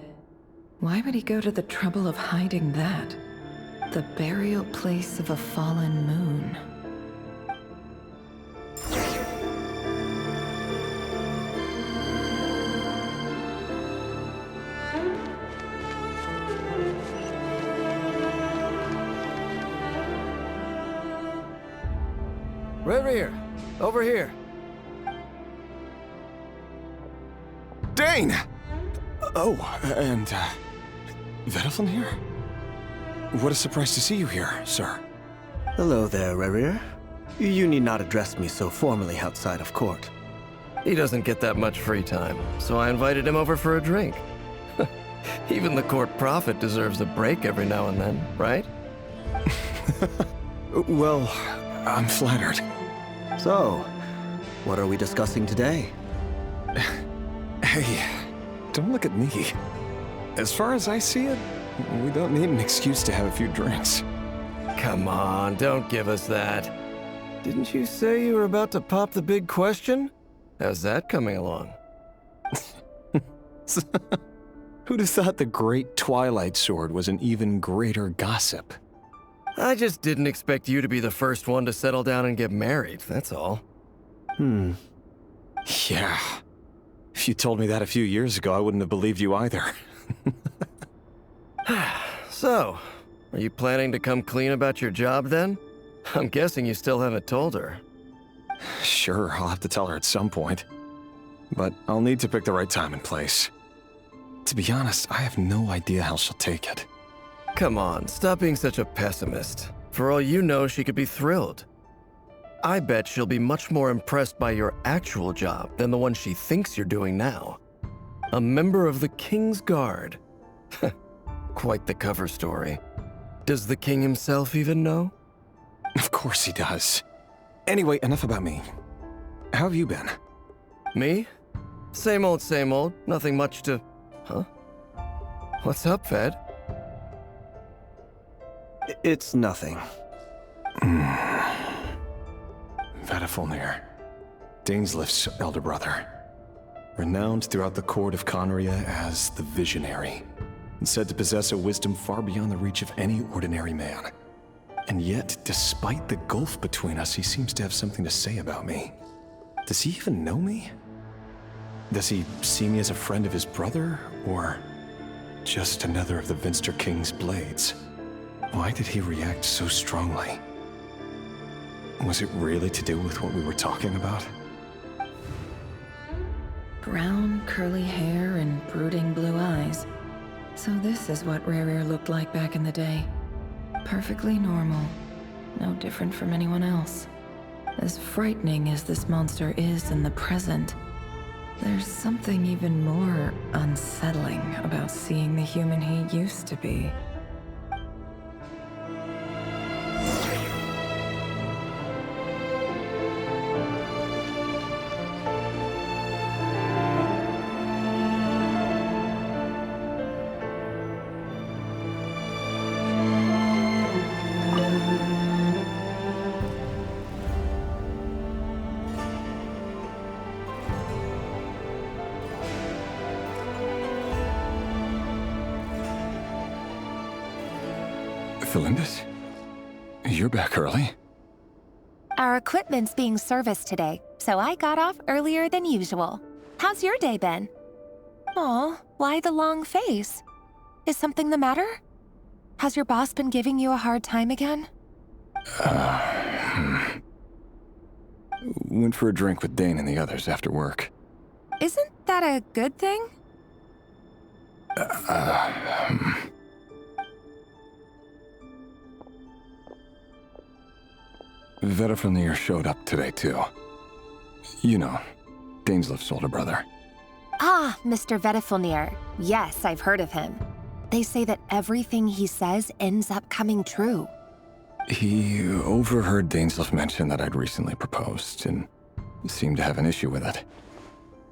Why would he go to the trouble of hiding that? The burial place of a fallen moon. Rear, over here. Dane! Oh, and, Vedaflin here? What a surprise to see you here, sir. Hello there, Rerir. You need not address me so formally outside of court. He doesn't get that much free time, so I invited him over for a drink. Even the court prophet deserves a break every now and then, right? Well, I'm flattered. So, what are we discussing today? Hey, don't look at me. As far as I see it, we don't need an excuse to have a few drinks. Come on, don't give us that. Didn't you say you were about to pop the big question? How's that coming along? Who'd have thought the great Twilight Sword was an even greater gossip? I just didn't expect you to be the first one to settle down and get married, that's all. Yeah. If you told me that a few years ago, I wouldn't have believed you either. So, are you planning to come clean about your job then? I'm guessing you still haven't told her. Sure, I'll have to tell her at some point. But I'll need to pick the right time and place. To be honest, I have no idea how she'll take it. Come on, stop being such a pessimist. For all you know, she could be thrilled. I bet she'll be much more impressed by your actual job than the one she thinks you're doing now. A member of the King's Guard. Quite the cover story. Does the king himself even know? Of course he does. Anyway, enough about me. How have you been? Me? Same old, same old. Nothing much to... Huh? What's up, Ved? It's nothing. Vedaflin, Dainslift's elder brother. Renowned throughout the court of Conria as the Visionary, and said to possess a wisdom far beyond the reach of any ordinary man. And yet, despite the gulf between us, he seems to have something to say about me. Does he even know me? Does he see me as a friend of his brother, or just another of the Vinster King's blades? Why did he react so strongly? Was it really to do with what we were talking about? Brown, curly hair and brooding blue eyes. So this is what Rerir looked like back in the day. Perfectly normal. No different from anyone else. As frightening as this monster is in the present, there's something even more unsettling about seeing the human he used to be. Felindus? You're back early. Our equipment's being serviced today, so I got off earlier than usual. How's your day been? Aw, why the long face? Is something the matter? Has your boss been giving you a hard time again? Went for a drink with Dane and the others after work. Isn't that a good thing? Vedaflin showed up today, too. You know, Dainslift's older brother. Ah, Mr. Vedifilnir. Yes, I've heard of him. They say that everything he says ends up coming true. He overheard Dainsleif mention that I'd recently proposed, and seemed to have an issue with it.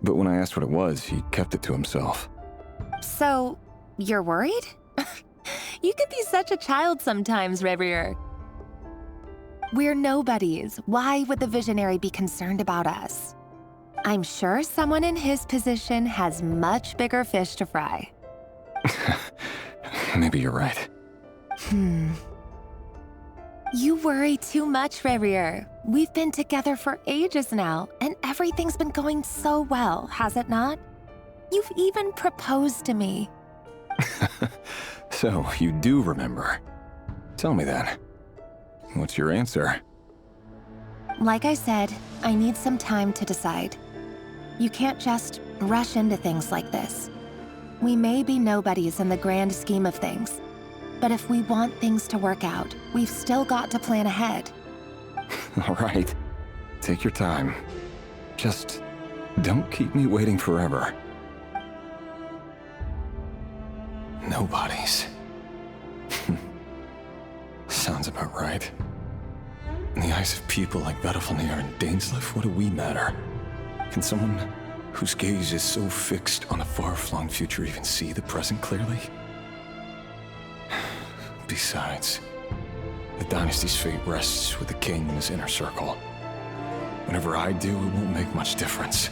But when I asked what it was, he kept it to himself. So, you're worried? You can be such a child sometimes, Revier. We're nobodies. Why would the Visionary be concerned about us? I'm sure someone in his position has much bigger fish to fry. Maybe you're right. You worry too much, Revier. We've been together for ages now, and everything's been going so well, has it not? You've even proposed to me. So, you do remember. Tell me then. What's your answer? Like I said, I need some time to decide. You can't just rush into things like this. We may be nobodies in the grand scheme of things, but if we want things to work out, we've still got to plan ahead. All right. Take your time. Just don't keep me waiting forever. Nobodies. Sounds about right. In the eyes of people like Vedifilnir and Dainsleif, what do we matter? Can someone whose gaze is so fixed on a far-flung future even see the present clearly? Besides, the dynasty's fate rests with the king and his inner circle. Whatever I do, it won't make much difference.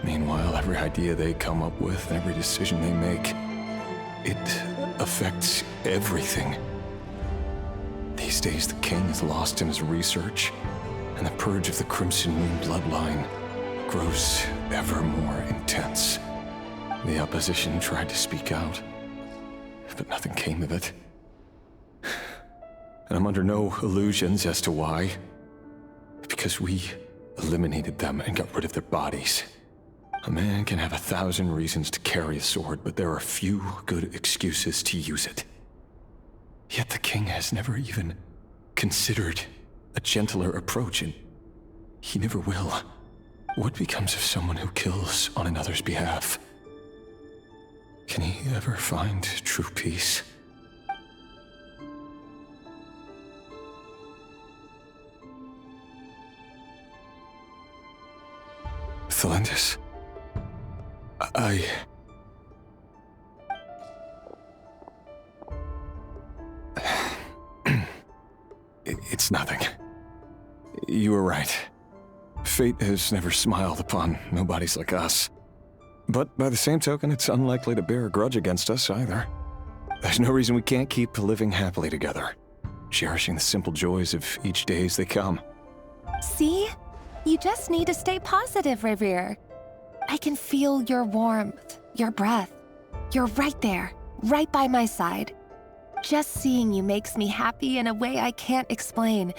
Meanwhile, every idea they come up with and every decision they make, it affects everything. These days, the king is lost in his research, and the purge of the Crimson Moon bloodline grows ever more intense. The opposition tried to speak out, but nothing came of it. And I'm under no illusions as to why. Because we eliminated them and got rid of their bodies. A man can have 1,000 reasons to carry a sword, but there are few good excuses to use it. Yet the king has never even considered a gentler approach, and he never will. What becomes of someone who kills on another's behalf? Can he ever find true peace? Thelindis, It's nothing. You were right. Fate has never smiled upon nobodies like us. But by the same token, it's unlikely to bear a grudge against us either. There's no reason we can't keep living happily together, cherishing the simple joys of each day as they come. See? You just need to stay positive, Revier. I can feel your warmth, your breath. You're right there, right by my side. Just seeing you makes me happy in a way I can't explain,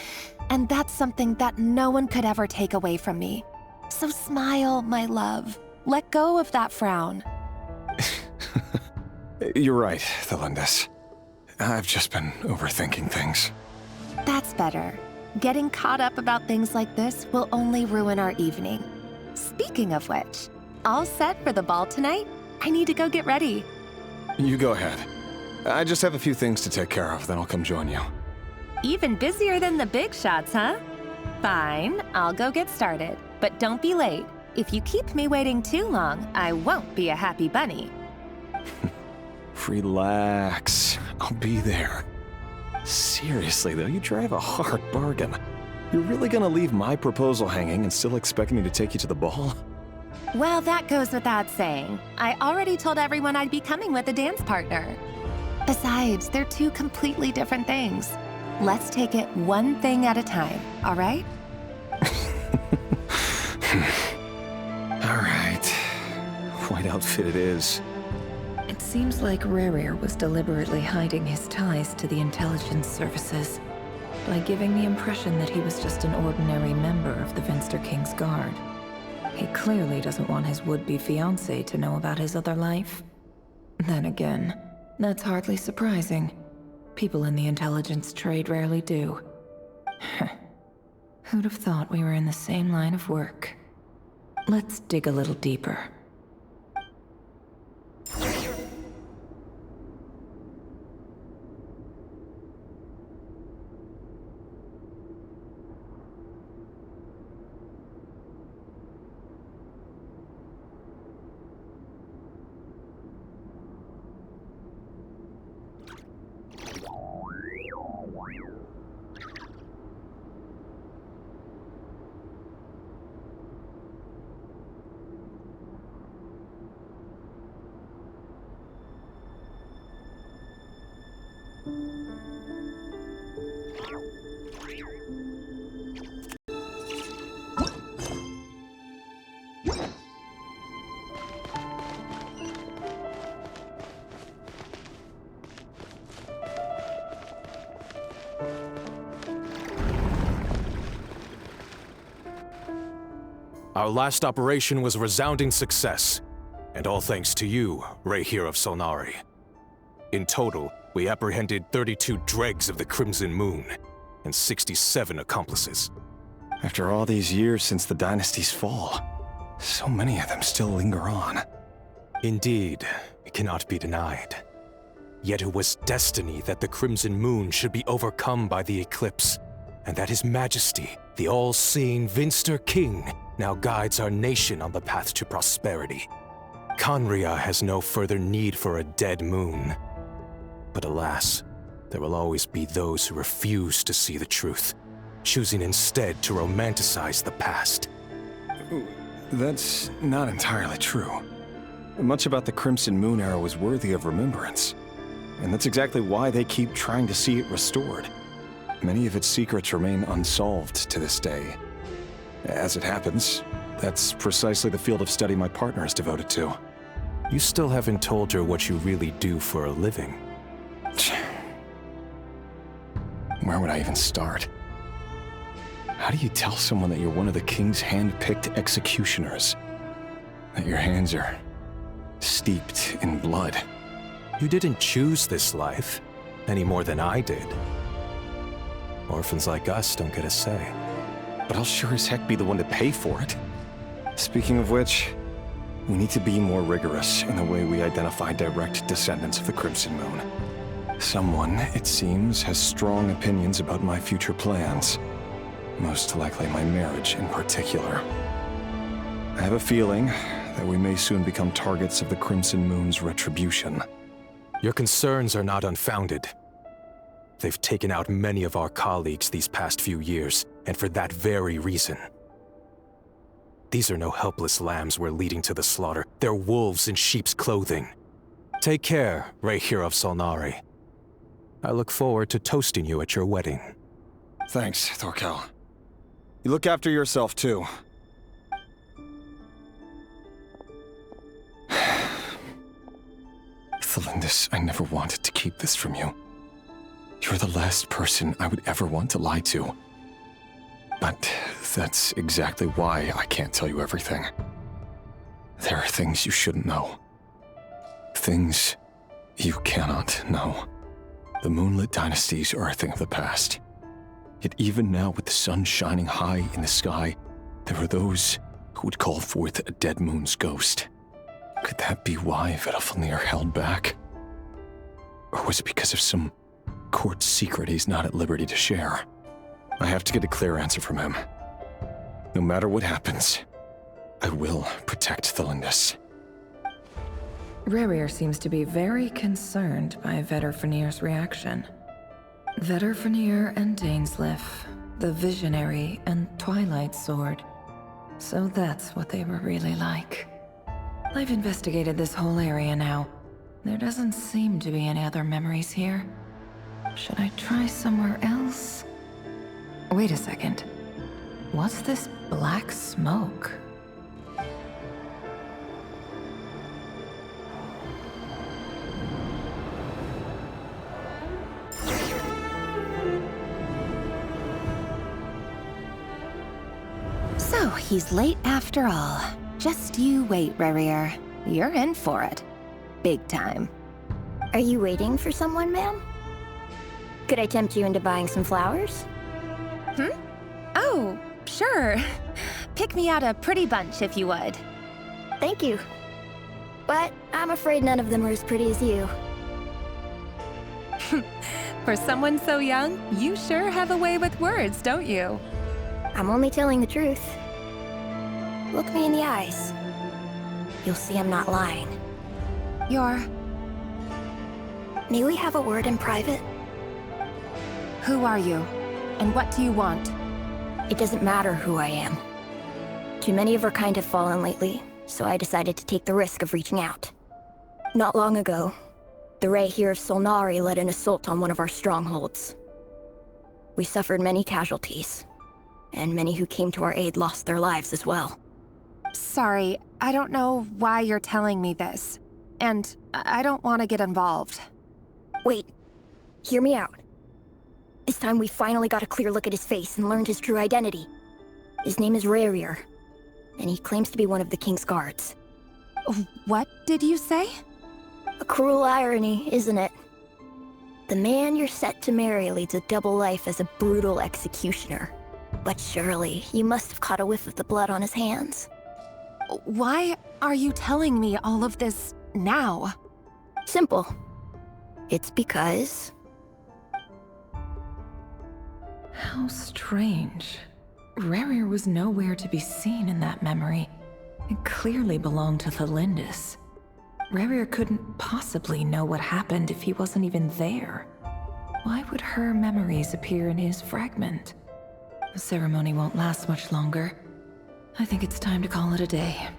and that's something that no one could ever take away from me. So smile, my love. Let go of that frown. You're right, Thelindis. I've just been overthinking things. That's better. Getting caught up about things like this will only ruin our evening. Speaking of which, all set for the ball tonight? I need to go get ready. You go ahead. I just have a few things to take care of, then I'll come join you. Even busier than the big shots, huh? Fine, I'll go get started. But don't be late. If you keep me waiting too long, I won't be a happy bunny. Relax. I'll be there. Seriously, though, you drive a hard bargain. You're really gonna leave my proposal hanging and still expect me to take you to the ball? Well, that goes without saying. I already told everyone I'd be coming with a dance partner. Besides, they're two completely different things. Let's take it one thing at a time, all right? All right. White outfit it is. It seems like Rerir was deliberately hiding his ties to the intelligence services by giving the impression that he was just an ordinary member of the Venster King's Guard. He clearly doesn't want his would-be fiancée to know about his other life. Then again, that's hardly surprising. People in the intelligence trade rarely do. Who'd have thought we were in the same line of work? Let's dig a little deeper. Our last operation was a resounding success, and all thanks to you, Ray here of Solnari. In total, we apprehended 32 dregs of the Crimson Moon, and 67 accomplices. After all these years since the dynasty's fall, so many of them still linger on. Indeed, it cannot be denied. Yet it was destiny that the Crimson Moon should be overcome by the eclipse, and that His Majesty, the all-seeing Vinster King, now guides our nation on the path to prosperity. Conria has no further need for a dead moon. But alas, there will always be those who refuse to see the truth, choosing instead to romanticize the past. That's not entirely true. Much about the Crimson Moon era was worthy of remembrance, and that's exactly why they keep trying to see it restored. Many of its secrets remain unsolved to this day. As it happens, that's precisely the field of study my partner is devoted to. You still haven't told her what you really do for a living. Where would I even start? How do you tell someone that you're one of the King's hand-picked executioners? That your hands are steeped in blood? You didn't choose this life, any more than I did. Orphans like us don't get a say. But I'll sure as heck be the one to pay for it. Speaking of which, we need to be more rigorous in the way we identify direct descendants of the Crimson Moon. Someone, it seems, has strong opinions about my future plans. Most likely my marriage in particular. I have a feeling that we may soon become targets of the Crimson Moon's retribution. Your concerns are not unfounded. They've taken out many of our colleagues these past few years, and for that very reason. These are no helpless lambs we're leading to the slaughter. They're wolves in sheep's clothing. Take care, Ray here of Solnari. I look forward to toasting you at your wedding. Thanks, Thorkel. You look after yourself, too. Thelindis, I never wanted to keep this from you. You're the last person I would ever want to lie to. But that's exactly why I can't tell you everything. There are things you shouldn't know. Things you cannot know. The moonlit dynasties are a thing of the past. Yet even now, with the sun shining high in the sky, there are those who would call forth a dead moon's ghost. Could that be why Vedalfnir held back? Or was it because of some court secret he's not at liberty to share? I have to get a clear answer from him. No matter what happens, I will protect Thelindis. Rerir seems to be very concerned by Vedalfnir's reaction. Vedalfnir and Dainsleif, the Visionary and Twilight Sword. So that's what they were really like. I've investigated this whole area now. There doesn't seem to be any other memories here. Should I try somewhere else? Wait a second. What's this black smoke? So, he's late after all. Just you wait, Rerir. You're in for it. Big time. Are you waiting for someone, ma'am? Could I tempt you into buying some flowers? Oh, sure. Pick me out a pretty bunch if you would. Thank you. But I'm afraid none of them are as pretty as you. For someone so young, you sure have a way with words, don't you? I'm only telling the truth. Look me in the eyes. You'll see I'm not lying. May we have a word in private? Who are you? And what do you want? It doesn't matter who I am. Too many of our kind have fallen lately, so I decided to take the risk of reaching out. Not long ago, the Ray here of Solnari led an assault on one of our strongholds. We suffered many casualties, and many who came to our aid lost their lives as well. Sorry, I don't know why you're telling me this. And I don't want to get involved. Wait, hear me out. This time we finally got a clear look at his face and learned his true identity. His name is Rerir. and he claims to be one of the king's guards. What did you say? A cruel irony, isn't it? The man you're set to marry leads a double life as a brutal executioner. But surely, you must have caught a whiff of the blood on his hands. Why are you telling me all of this now? Simple. It's because... How strange. Rerir was nowhere to be seen in that memory. It clearly belonged to the Lindis. Rerir couldn't possibly know what happened if he wasn't even there. Why would her memories appear in his fragment? The ceremony won't last much longer. I think it's time to call it a day.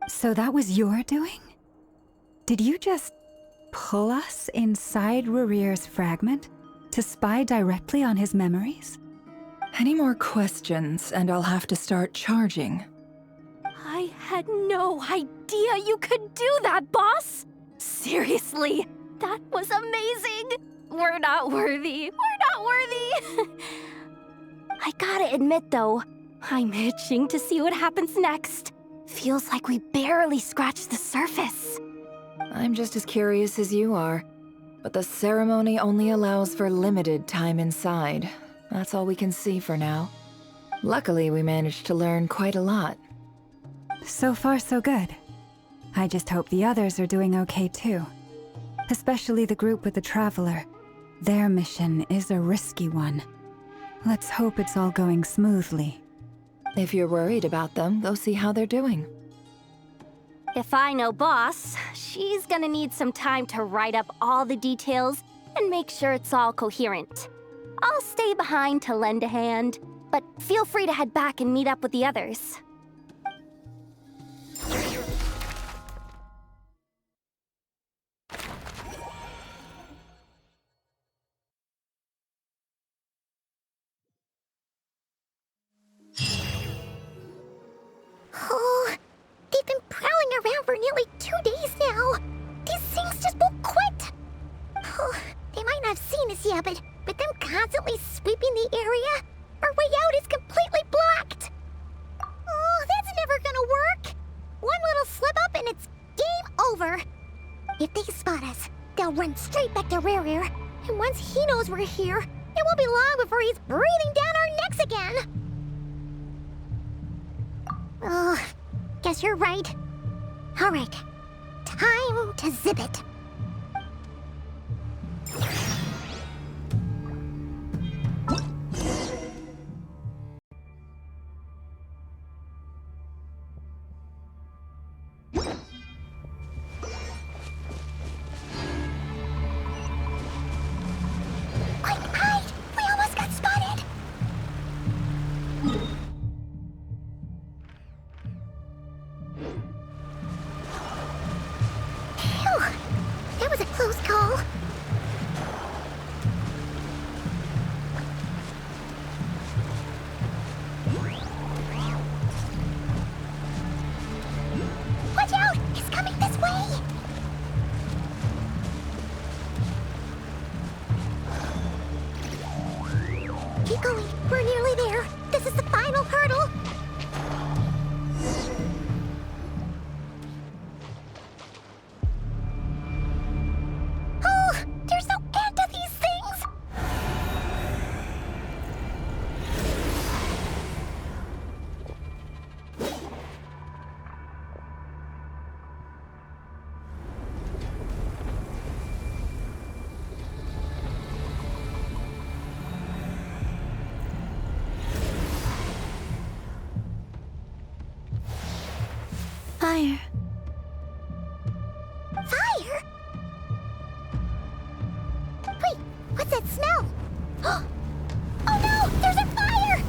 So that was your doing? Did you just pull us inside Rerir's fragment to spy directly on his memories? Any more questions, and I'll have to start charging. I had no idea you could do that, boss! Seriously, that was amazing! We're not worthy. We're not worthy! I gotta admit, though, I'm itching to see what happens next. Feels like we barely scratched the surface. I'm just as curious as you are, but the ceremony only allows for limited time inside. That's all we can see for now. Luckily, we managed to learn quite a lot. So far, so good. I just hope the others are doing okay too. Especially the group with the Traveler. Their mission is a risky one. Let's hope it's all going smoothly. If you're worried about them, go see how they're doing. If I know boss, she's gonna need some time to write up all the details and make sure it's all coherent. I'll stay behind to lend a hand, but feel free to head back and meet up with the others. Oh, they've been prowling around for nearly 2 days now. These things just won't quit. Oh, they might not have seen us yet, but them constantly sweeping the area, our way out is completely blocked. Oh, that's never gonna work. One little slip up and it's game over. If they spot us, they'll run straight back to Rerir. And once he knows we're here, it won't be long before he's breathing down our necks again. Oh, guess you're right. All right, time to zip it. Quick, hide! We almost got spotted! Phew! That was a close call. Watch out! He's coming this way! Keep going. We're nearly there. This is the final hurdle. Oh, there's no end to these things. Fire. Fire? Wait, what's that smell? Oh no, there's a fire!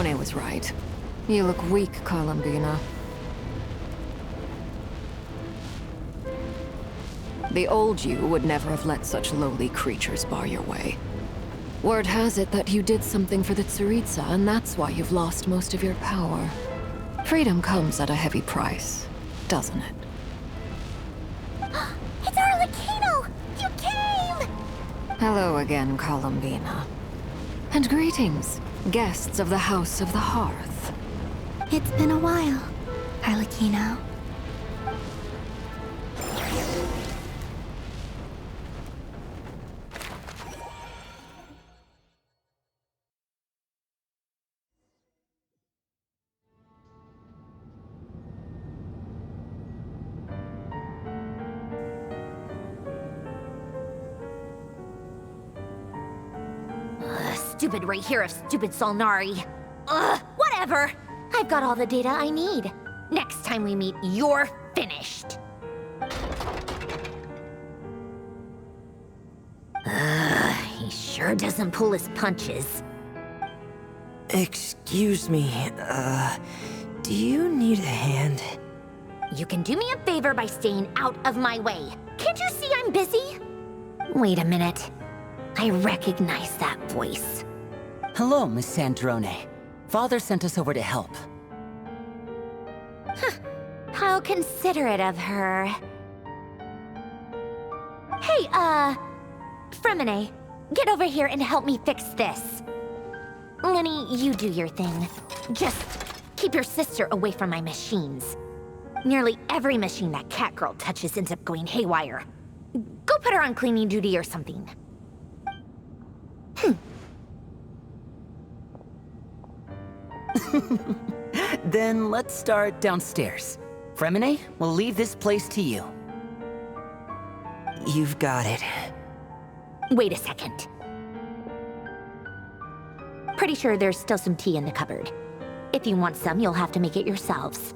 Santarone was right. You look weak, Columbina. The old you would never have let such lowly creatures bar your way. Word has it that you did something for the Tsaritsa, and that's why you've lost most of your power. Freedom comes at a heavy price, doesn't it? It's Arlecchino! You came! Hello again, Columbina. And greetings, guests of the House of the Hearth. It's been a while, Arlecchino. Stupid right here of stupid Solnari. Ugh, whatever. I've got all the data I need. Next time we meet, you're finished. He sure doesn't pull his punches. Excuse me, do you need a hand? You can do me a favor by staying out of my way. Can't you see I'm busy? Wait a minute. I recognize that voice. Hello, Miss Santarone. Father sent us over to help. How considerate of her. Hey, Fremine, get over here and help me fix this. Lenny, you do your thing. Just keep your sister away from my machines. Nearly every machine that Catgirl touches ends up going haywire. Go put her on cleaning duty or something. Then let's start downstairs. Fremine, we'll leave this place to you. You've got it. Wait a second. Pretty sure there's still some tea in the cupboard. If you want some, you'll have to make it yourselves.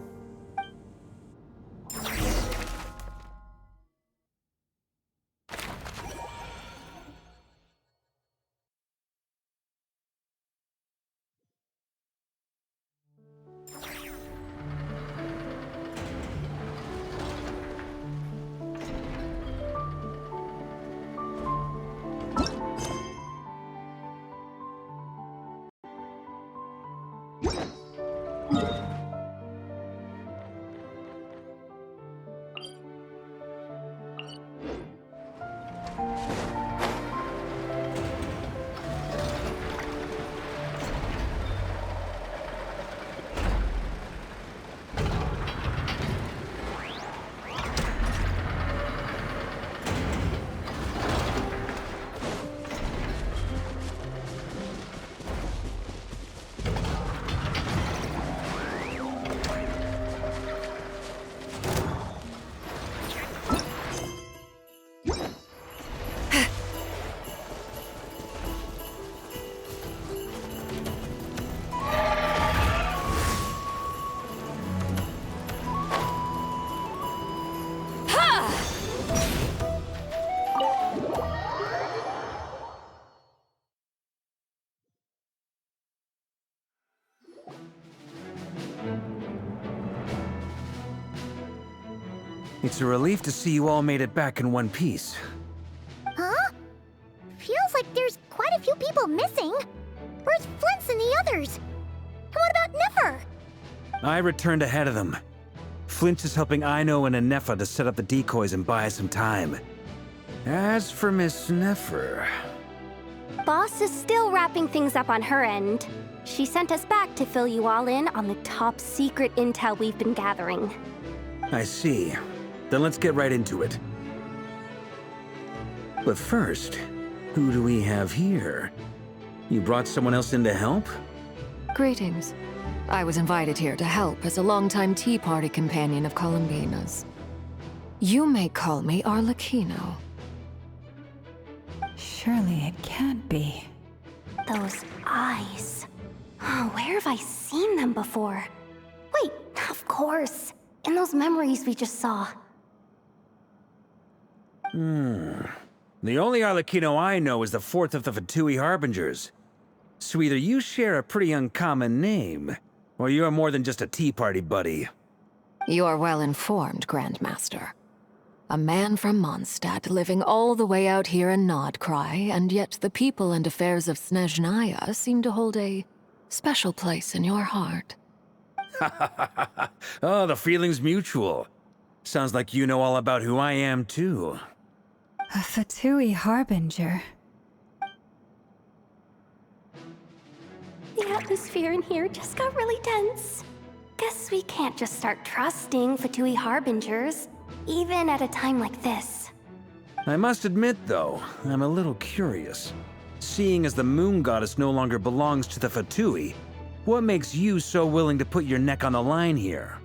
It's a relief to see you all made it back in one piece. Huh? Feels like there's quite a few people missing. Where's Flint's and the others? And what about Nefer? I returned ahead of them. Flint is helping Aino and Anefa to set up the decoys and buy some time. As for Miss Nefer... Boss is still wrapping things up on her end. She sent us back to fill you all in on the top secret intel we've been gathering. I see. Then let's get right into it. But first, who do we have here? You brought someone else in to help? Greetings. I was invited here to help as a longtime Tea Party companion of Columbina's. You may call me Arlecchino. Surely it can't be. Those eyes. Oh, where have I seen them before? Wait, of course. In those memories we just saw. The only Arlecchino I know is the fourth of the Fatui Harbingers. So either you share a pretty uncommon name, or you're more than just a tea party buddy. You're well informed, Grandmaster. A man from Mondstadt living all the way out here in Nodcry, and yet the people and affairs of Snezhnaya seem to hold a special place in your heart. Oh, the feeling's mutual. Sounds like you know all about who I am, too. A Fatui harbinger. The atmosphere in here just got really tense. Guess we can't just start trusting Fatui harbingers, even at a time like this. I must admit, though, I'm a little curious. Seeing as the moon goddess no longer belongs to the Fatui, what makes you so willing to put your neck on the line here?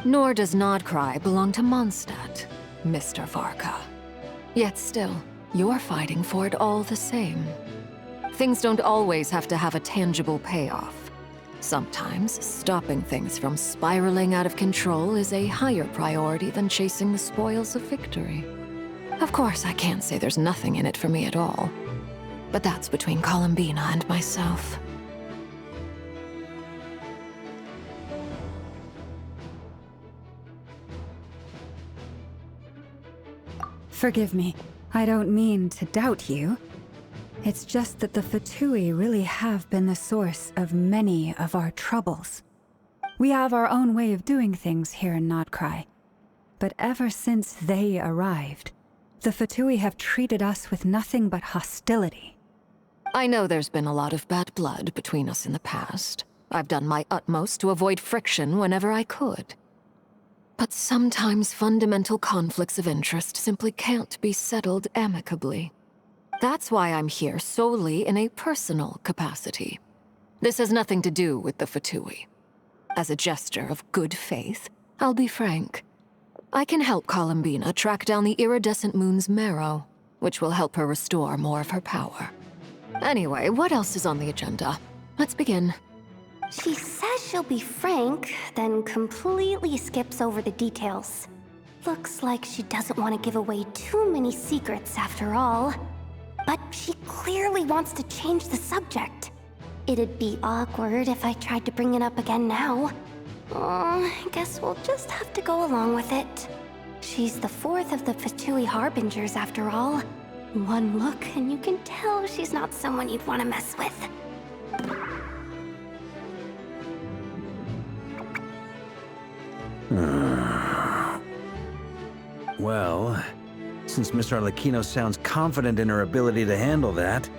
Nor does Nodcry belong to Mondstadt, Mr. Varka. Yet still, you're fighting for it all the same. Things don't always have to have a tangible payoff. Sometimes, stopping things from spiraling out of control is a higher priority than chasing the spoils of victory. Of course, I can't say there's nothing in it for me at all. But that's between Columbina and myself. Forgive me. I don't mean to doubt you. It's just that the Fatui really have been the source of many of our troubles. We have our own way of doing things here in Nodcry. But ever since they arrived, the Fatui have treated us with nothing but hostility. I know there's been a lot of bad blood between us in the past. I've done my utmost to avoid friction whenever I could. But sometimes fundamental conflicts of interest simply can't be settled amicably. That's why I'm here solely in a personal capacity. This has nothing to do with the Fatui. As a gesture of good faith, I'll be frank. I can help Columbina track down the iridescent moon's marrow, which will help her restore more of her power. Anyway, what else is on the agenda? Let's begin. She says she'll be frank, then completely skips over the details. Looks like she doesn't want to give away too many secrets after all. But she clearly wants to change the subject. It'd be awkward if I tried to bring it up again now. I guess we'll just have to go along with it. She's the fourth of the Fatui harbingers after all. One look and you can tell she's not someone you'd want to mess with. Well, since Miss Arlecchino sounds confident in her ability to handle that,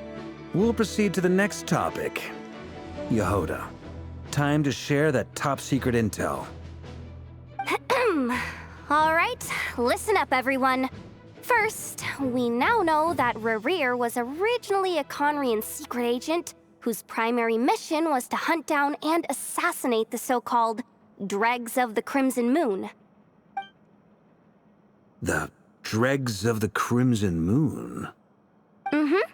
we'll proceed to the next topic. Yehoda, time to share that top-secret intel. All right, listen up, everyone. First, we now know that Rerir was originally a Conrian secret agent whose primary mission was to hunt down and assassinate the so-called Dregs of the Crimson Moon. The Dregs of the Crimson Moon? Mm-hmm.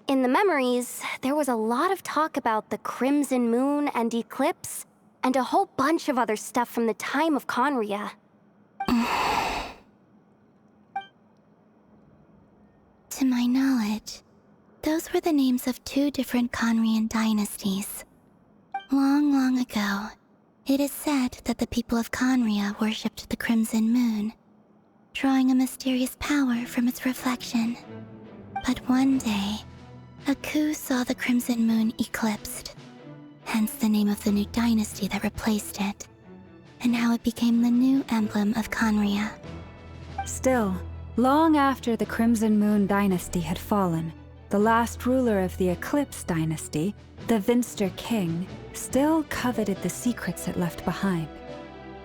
In the memories, there was a lot of talk about the Crimson Moon and Eclipse, and a whole bunch of other stuff from the time of Conria. To my knowledge, those were the names of two different Conrian dynasties. Long, long ago, it is said that the people of Conria worshipped the Crimson Moon, drawing a mysterious power from its reflection. But one day, a coup saw the Crimson Moon eclipsed, hence the name of the new dynasty that replaced it, and how it became the new emblem of Conria. Still, long after the Crimson Moon dynasty had fallen, the last ruler of the Eclipse dynasty, the Vinster King, still coveted the secrets it left behind.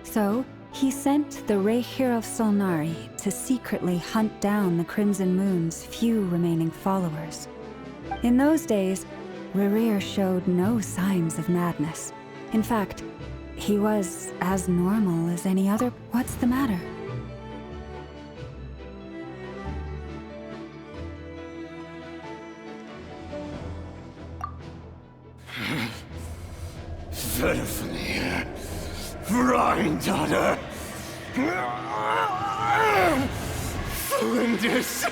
So, he sent the Reihir of Solnari to secretly hunt down the Crimson Moon's few remaining followers. In those days, Rerir showed no signs of madness. In fact, he was as normal as any other. What's the matter? Verfnir, Freindaughter, Flinders.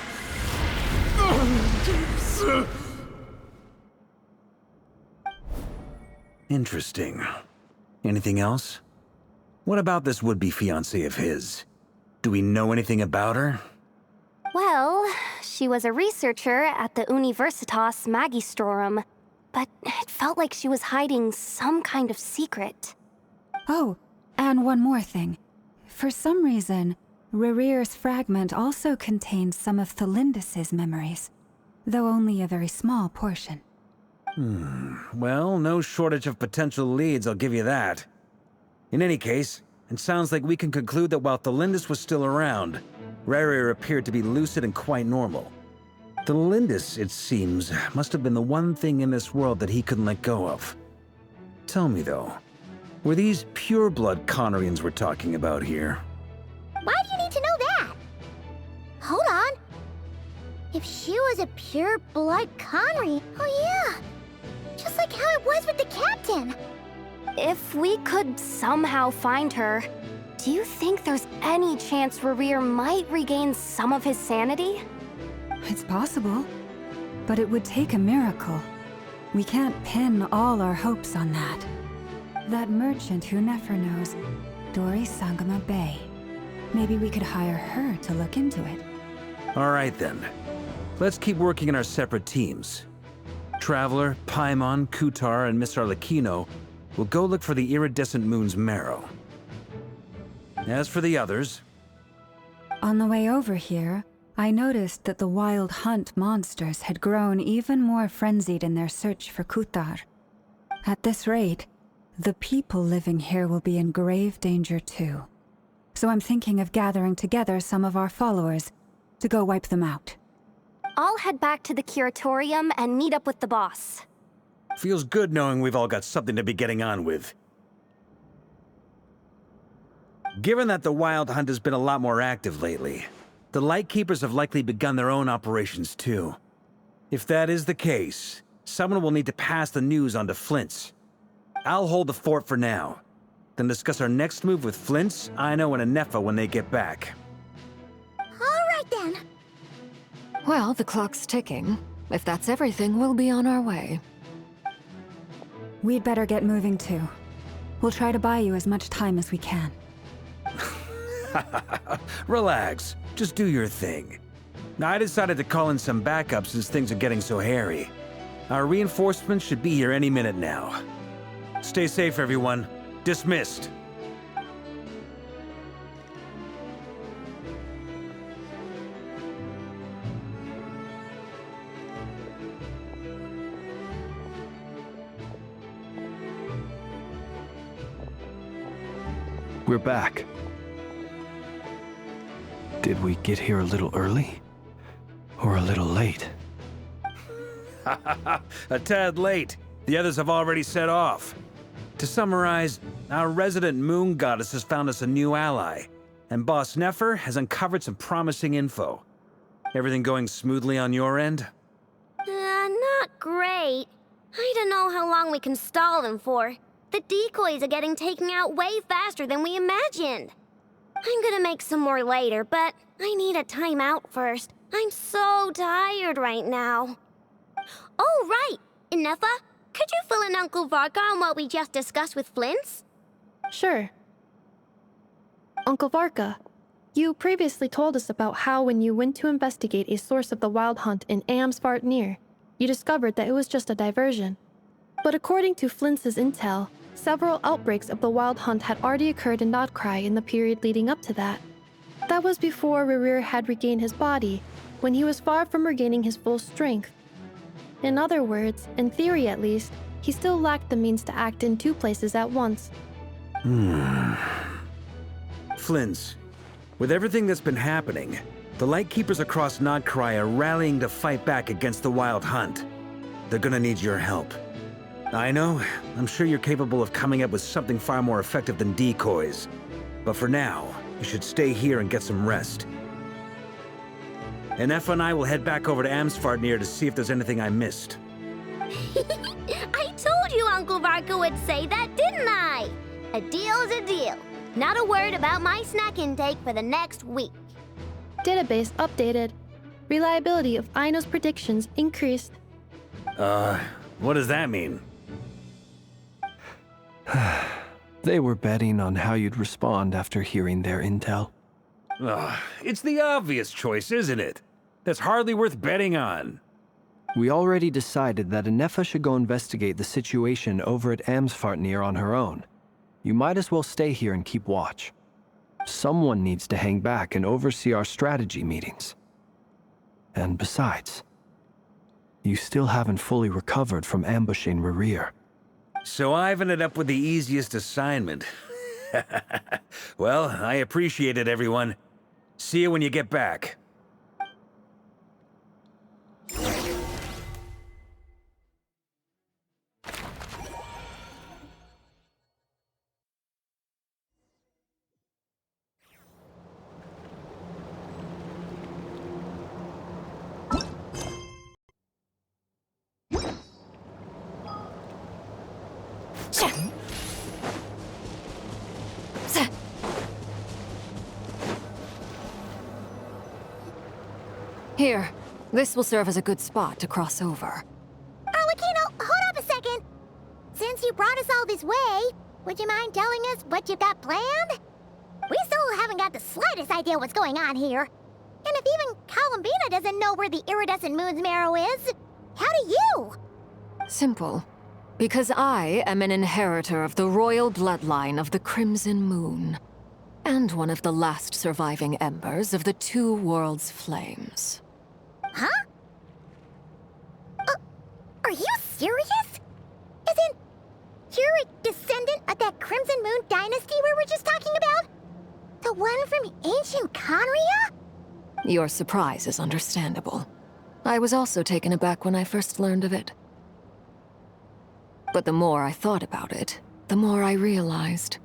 Interesting. Anything else? What about this would-be fiancée of his? Do we know anything about her? Well, she was a researcher at the Universitas Magistrorum, but it felt like she was hiding some kind of secret. Oh, and one more thing. For some reason, Rerear's fragment also contains some of Thelindis' memories, though only a very small portion. Well, no shortage of potential leads, I'll give you that. In any case, it sounds like we can conclude that while Thelindis was still around, Rerear appeared to be lucid and quite normal. Thelindis, it seems, must have been the one thing in this world that he couldn't let go of. Tell me though, were these pure-blood Conorians we're talking about here? Why do you need to know that? Hold on. If she was a pure-blood Connery, oh yeah. Just like how it was with the captain. If we could somehow find her, do you think there's any chance Rerear might regain some of his sanity? It's possible, but it would take a miracle. We can't pin all our hopes on that. That merchant who Nefer knows, Dori Sangama Bay. Maybe we could hire her to look into it. All right then. Let's keep working in our separate teams. Traveler, Paimon, Kutar, and Miss Arlecchino will go look for the iridescent moon's marrow. As for the others... On the way over here, I noticed that the Wild Hunt monsters had grown even more frenzied in their search for Kutar. At this rate, the people living here will be in grave danger too. So I'm thinking of gathering together some of our followers to go wipe them out. I'll head back to the curatorium and meet up with the boss. Feels good knowing we've all got something to be getting on with. Given that the Wild Hunt has been a lot more active lately, the Lightkeepers have likely begun their own operations too. If that is the case, someone will need to pass the news on to Flint's. I'll hold the fort for now, then discuss our next move with Flint's, Aino, and Anefa when they get back. All right then. Well, the clock's ticking. If that's everything, we'll be on our way. We'd better get moving too. We'll try to buy you as much time as we can. Relax. Just do your thing. I decided to call in some backup since things are getting so hairy. Our reinforcements should be here any minute now. Stay safe, everyone. Dismissed. We're back. Did we get here a little early? Or a little late? A tad late. The others have already set off. To summarize, our resident moon goddess has found us a new ally, and Boss Nefer has uncovered some promising info. Everything going smoothly on your end? Not great. I don't know how long we can stall them for. The decoys are getting taken out way faster than we imagined. I'm gonna make some more later, but I need a timeout first. I'm so tired right now. Oh, right! Inefa, could you fill in Uncle Varka on what we just discussed with Flint's? Sure. Uncle Varka, you previously told us about how when you went to investigate a source of the Wild Hunt in Amsvartnir, you discovered that it was just a diversion. But according to Flint's intel, several outbreaks of the Wild Hunt had already occurred in Nodcry in the period leading up to that. That was before Rerear had regained his body, when he was far from regaining his full strength. In other words, in theory at least, he still lacked the means to act in two places at once. Flint's, with everything that's been happening, the Lightkeepers across Nodcry are rallying to fight back against the Wild Hunt. They're gonna need your help. I know, I'm sure you're capable of coming up with something far more effective than decoys. But for now, you should stay here and get some rest. Anefa and I will head back over to Amsvartnir to see if there's anything I missed. I told you Uncle Varka would say that, didn't I? A deal's a deal. Not a word about my snack intake for the next week. Database updated. Reliability of Aino's predictions increased. What does that mean? They were betting on how you'd respond after hearing their intel. Ugh, it's the obvious choice, isn't it? That's hardly worth betting on. We already decided that Anefa should go investigate the situation over at Amsfartnir on her own. You might as well stay here and keep watch. Someone needs to hang back and oversee our strategy meetings. And besides, you still haven't fully recovered from ambushing Rerir. So I've ended up with the easiest assignment. Well, I appreciate it, everyone. See you when you get back. Here, this will serve as a good spot to cross over. Arlecchino, hold up a second. Since you brought us all this way, would you mind telling us what you've got planned? We still haven't got the slightest idea what's going on here. And if even Columbina doesn't know where the iridescent moon's marrow is, how do you? Simple. Because I am an inheritor of the royal bloodline of the Crimson Moon, and one of the last surviving embers of the Two Worlds' flames. Huh? Are you serious? Isn't you're a descendant of that Crimson Moon dynasty we were just talking about? The one from ancient Conria? Your surprise is understandable. I was also taken aback when I first learned of it. But the more I thought about it, the more I realized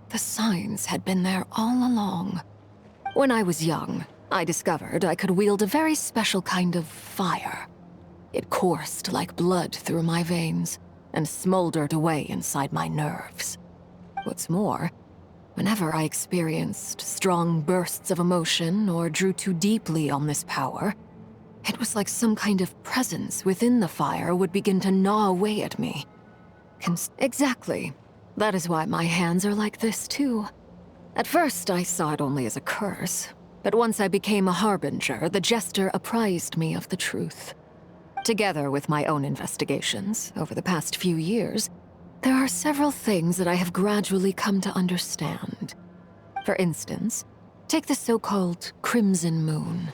the signs had been there all along. When I was young, I discovered I could wield a very special kind of fire. It coursed like blood through my veins and smoldered away inside my nerves. What's more, whenever I experienced strong bursts of emotion or drew too deeply on this power, it was like some kind of presence within the fire would begin to gnaw away at me. Exactly. That is why my hands are like this, too. At first, I saw it only as a curse, but once I became a harbinger, the jester apprised me of the truth. Together with my own investigations, over the past few years, there are several things that I have gradually come to understand. For instance, take the so-called Crimson Moon.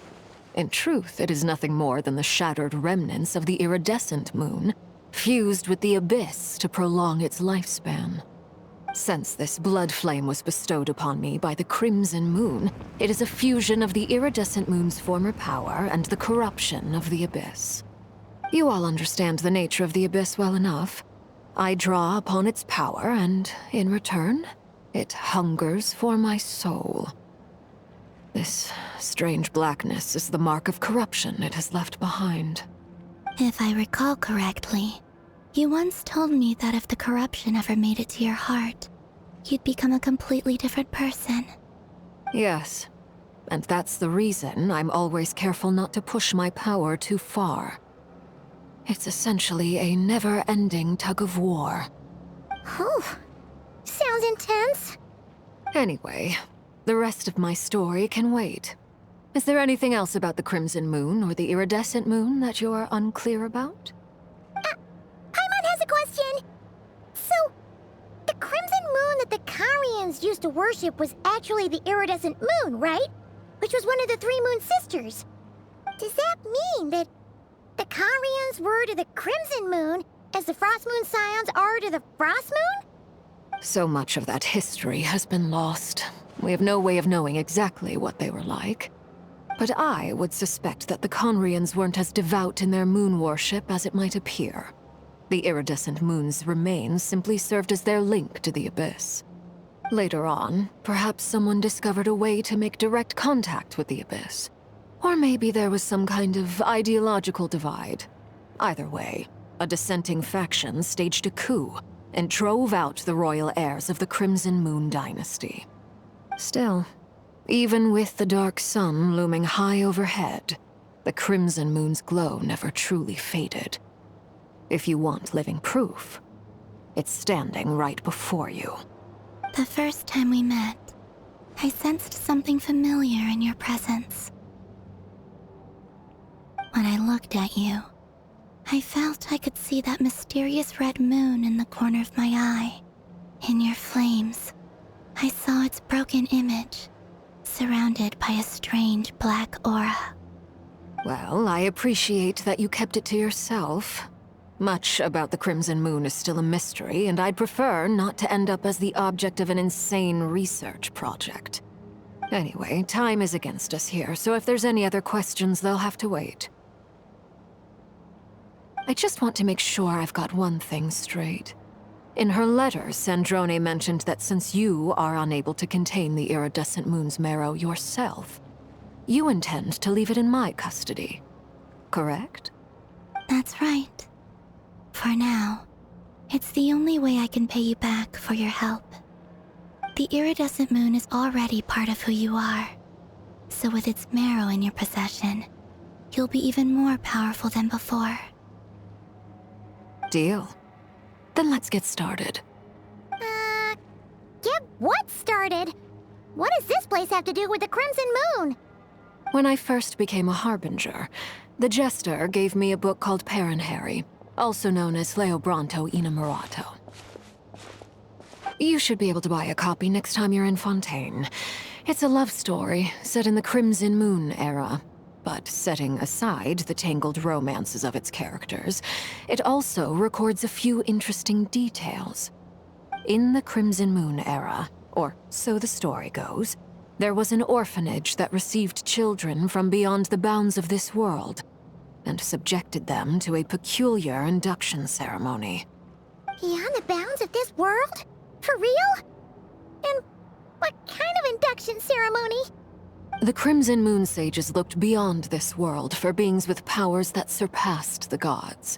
In truth, it is nothing more than the shattered remnants of the iridescent moon, fused with the abyss to prolong its lifespan. Since this blood flame was bestowed upon me by the Crimson Moon, it is a fusion of the iridescent moon's former power and the corruption of the abyss. You all understand the nature of the abyss well enough. I draw upon its power, and in return, it hungers for my soul. This strange blackness is the mark of corruption it has left behind. If I recall correctly, you once told me that if the corruption ever made it to your heart, you'd become a completely different person. Yes, and that's the reason I'm always careful not to push my power too far. It's essentially a never-ending tug-of-war. Whew. Sounds intense. Anyway, the rest of my story can wait. Is there anything else about the Crimson Moon or the Iridescent Moon that you're unclear about? Paimon has a question. So, the Crimson Moon that the Carians used to worship was actually the Iridescent Moon, right? Which was one of the three Moon Sisters. Does that mean that the Carians were to the Crimson Moon as the Frost Moon Scions are to the Frost Moon? So much of that history has been lost. We have no way of knowing exactly what they were like. But I would suspect that the Conrians weren't as devout in their moon worship as it might appear. The iridescent moon's remains simply served as their link to the abyss. Later on, perhaps someone discovered a way to make direct contact with the abyss. Or maybe there was some kind of ideological divide. Either way, a dissenting faction staged a coup and drove out the royal heirs of the Crimson Moon dynasty. Still, even with the dark sun looming high overhead, the Crimson Moon's glow never truly faded. If you want living proof, It's standing right before you. The first time we met, I sensed something familiar in your presence. When I looked at you, I felt I could see that mysterious red moon in the corner of my eye. In your flames, I saw its broken image, surrounded by a strange black aura. Well, I appreciate that you kept it to yourself. Much about the Crimson Moon is still a mystery, and I'd prefer not to end up as the object of an insane research project. Anyway, time is against us here, so if there's any other questions, they'll have to wait. I just want to make sure I've got one thing straight. In her letter, Sandrone mentioned that since you are unable to contain the iridescent moon's marrow yourself, you intend to leave it in my custody, correct? That's right. For now, it's the only way I can pay you back for your help. The iridescent moon is already part of who you are, so with its marrow in your possession, you'll be even more powerful than before. Deal. Then let's get started. Get what started? What does this place have to do with the Crimson Moon? When I first became a Harbinger, the Jester gave me a book called Parenheri, also known as Leobranto Inamorato. You should be able to buy a copy next time you're in Fontaine. It's a love story set in the Crimson Moon era, but setting aside the tangled romances of its characters, it also records a few interesting details. In the Crimson Moon era, or so the story goes, there was an orphanage that received children from beyond the bounds of this world, and subjected them to a peculiar induction ceremony. Beyond the bounds of this world? For real? And what kind of induction ceremony? The Crimson Moon sages looked beyond this world for beings with powers that surpassed the gods.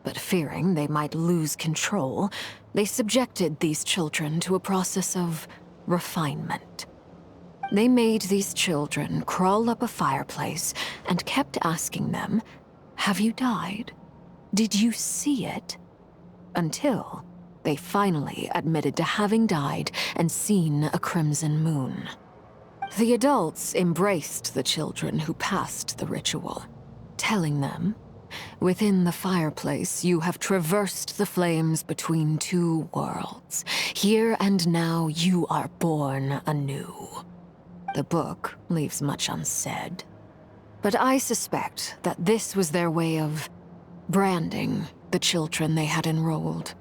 But fearing they might lose control, they subjected these children to a process of refinement. They made these children crawl up a fireplace and kept asking them, "Have you died? Did you see it?" Until they finally admitted to having died and seen a crimson moon. The adults embraced the children who passed the ritual, telling them, "Within the fireplace, you have traversed the flames between two worlds. Here and now, you are born anew." The book leaves much unsaid, but I suspect that this was their way of branding the children they had enrolled,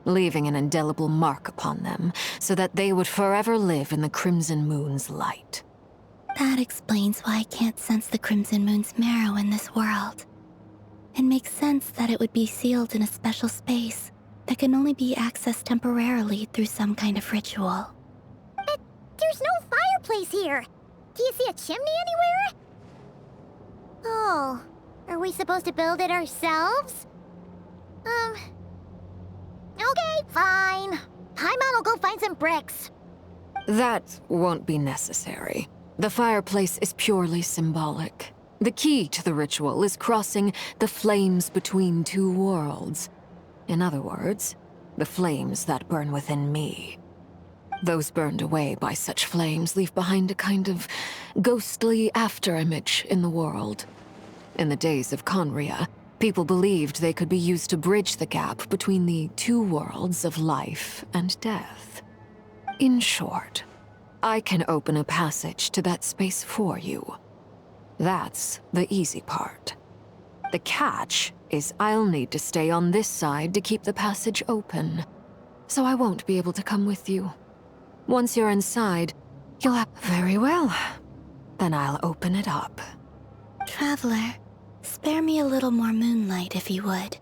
leaving an indelible mark upon them so that they would forever live in the Crimson Moon's light. That explains why I can't sense the Crimson Moon's marrow in this world. It makes sense that it would be sealed in a special space that can only be accessed temporarily through some kind of ritual. But there's no fireplace here. Do you see a chimney anywhere? Oh, are we supposed to build it ourselves? Okay, fine. Paimon will go find some bricks. That won't be necessary. The fireplace is purely symbolic. The key to the ritual is crossing the flames between two worlds. In other words, the flames that burn within me. Those burned away by such flames leave behind a kind of ghostly afterimage in the world. In the days of Conria, people believed they could be used to bridge the gap between the two worlds of life and death. In short, I can open a passage to that space for you. That's the easy part. The catch is I'll need to stay on this side to keep the passage open, so I won't be able to come with you. Once you're inside, you'll have... Very well. Then I'll open it up. Traveler, spare me a little more moonlight if you would.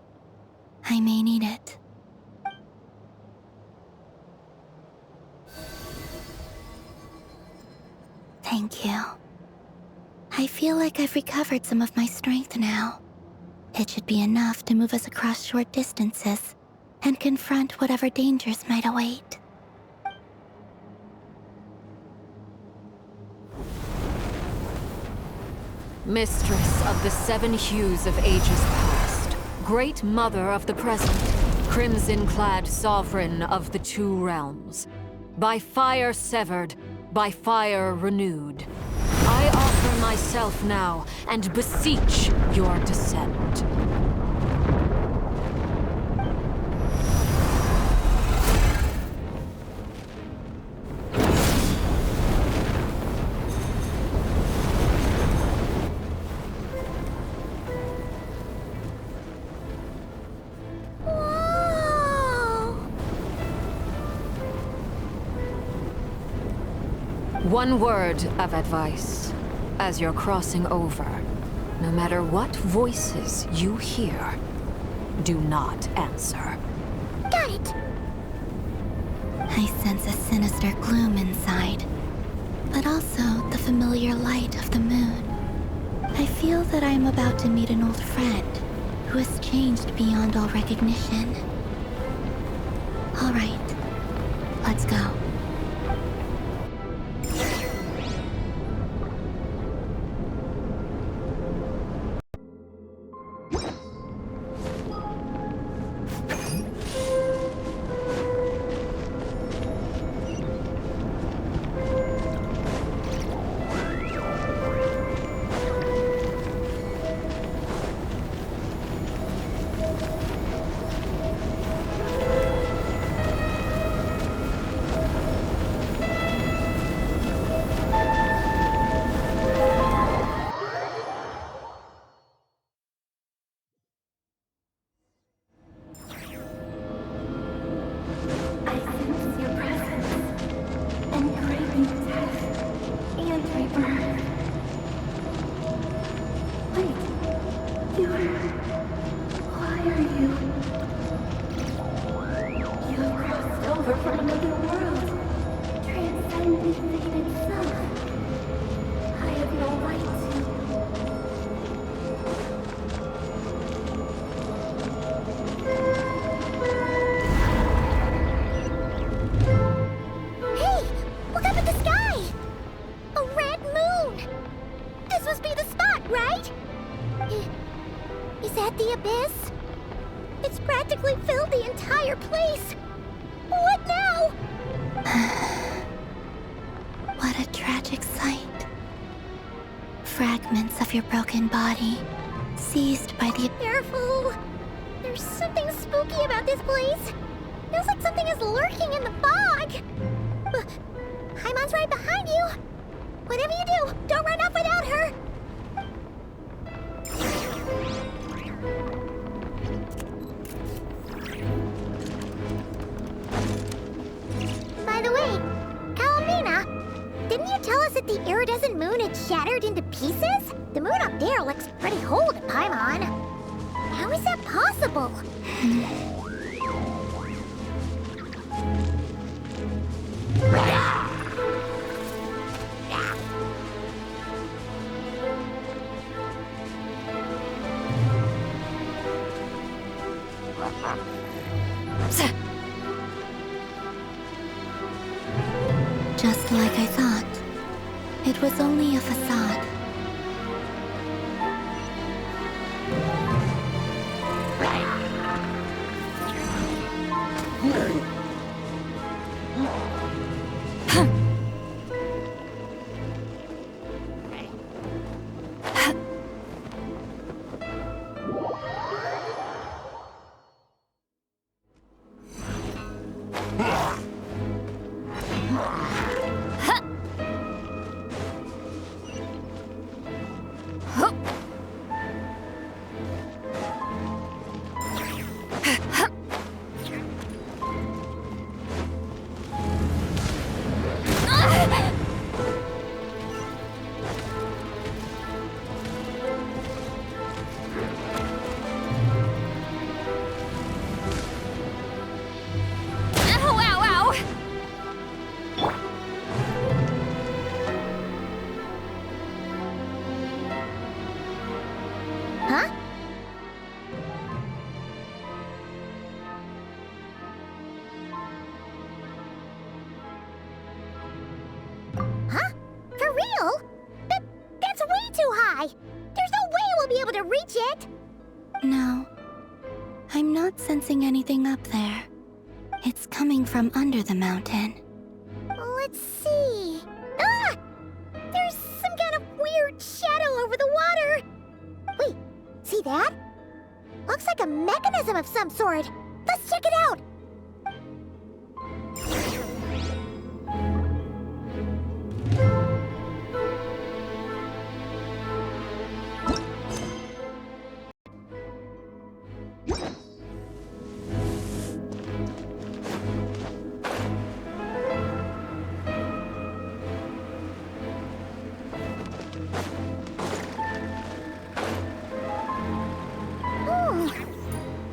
I may need it. Thank you. I feel like I've recovered some of my strength now. It should be enough to move us across short distances and confront whatever dangers might await. Mistress of the seven hues of ages past, great mother of the present, crimson-clad sovereign of the two realms, by fire severed, by fire renewed, I offer myself now and beseech your descent. One word of advice. As you're crossing over, no matter what voices you hear, do not answer. Got it! I sense a sinister gloom inside, but also the familiar light of the moon. I feel that I am about to meet an old friend who has changed beyond all recognition. All right, let's go. Fragments of your broken body, seized by the... Careful! There's something spooky about this place. Feels like something is lurking in the fog. Paimon's right behind you. Whatever you do, don't run off without her. By the way, Kalamina, didn't you tell us that the iridescent moon had shattered into pieces? The moon up there looks pretty whole to Paimon. How is that possible? Just like I thought. It was only a facade. I'm not not sensing anything up there. It's coming from under the mountain. Let's see. Ah! There's some kind of weird shadow over the water. Wait, see that? Looks like a mechanism of some sort. Let's check it out.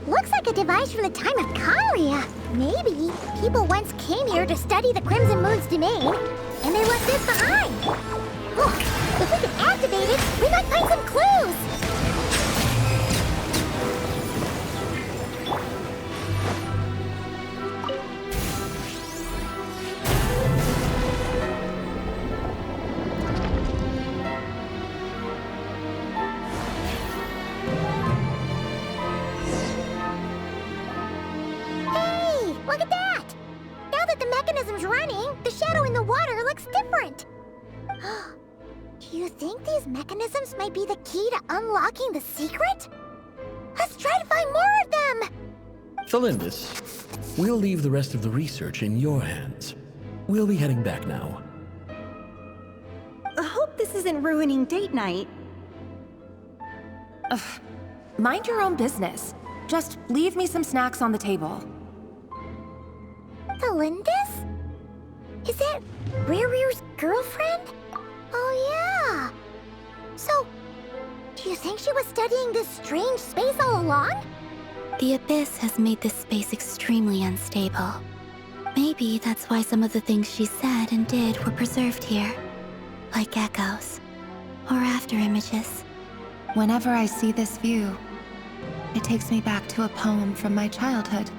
Looks like a device from the time of Kalia. Maybe people once came here to study the Crimson Moon's domain, and they left this behind. Oh, if we can activate it, we might find some clues. Look at that! Now that the mechanism's running, the shadow in the water looks different. Do you think these mechanisms might be the key to unlocking the secret? Let's try to find more of them! Thalindis, we'll leave the rest of the research in your hands. We'll be heading back now. I hope this isn't ruining date night. Ugh. Mind your own business. Just leave me some snacks on the table. Thalindis? Is that Rear's girlfriend? Oh yeah! So, do you think she was studying this strange space all along? The Abyss has made this space extremely unstable. Maybe that's why some of the things she said and did were preserved here. Like echoes. Or after images. Whenever I see this view, it takes me back to a poem from my childhood.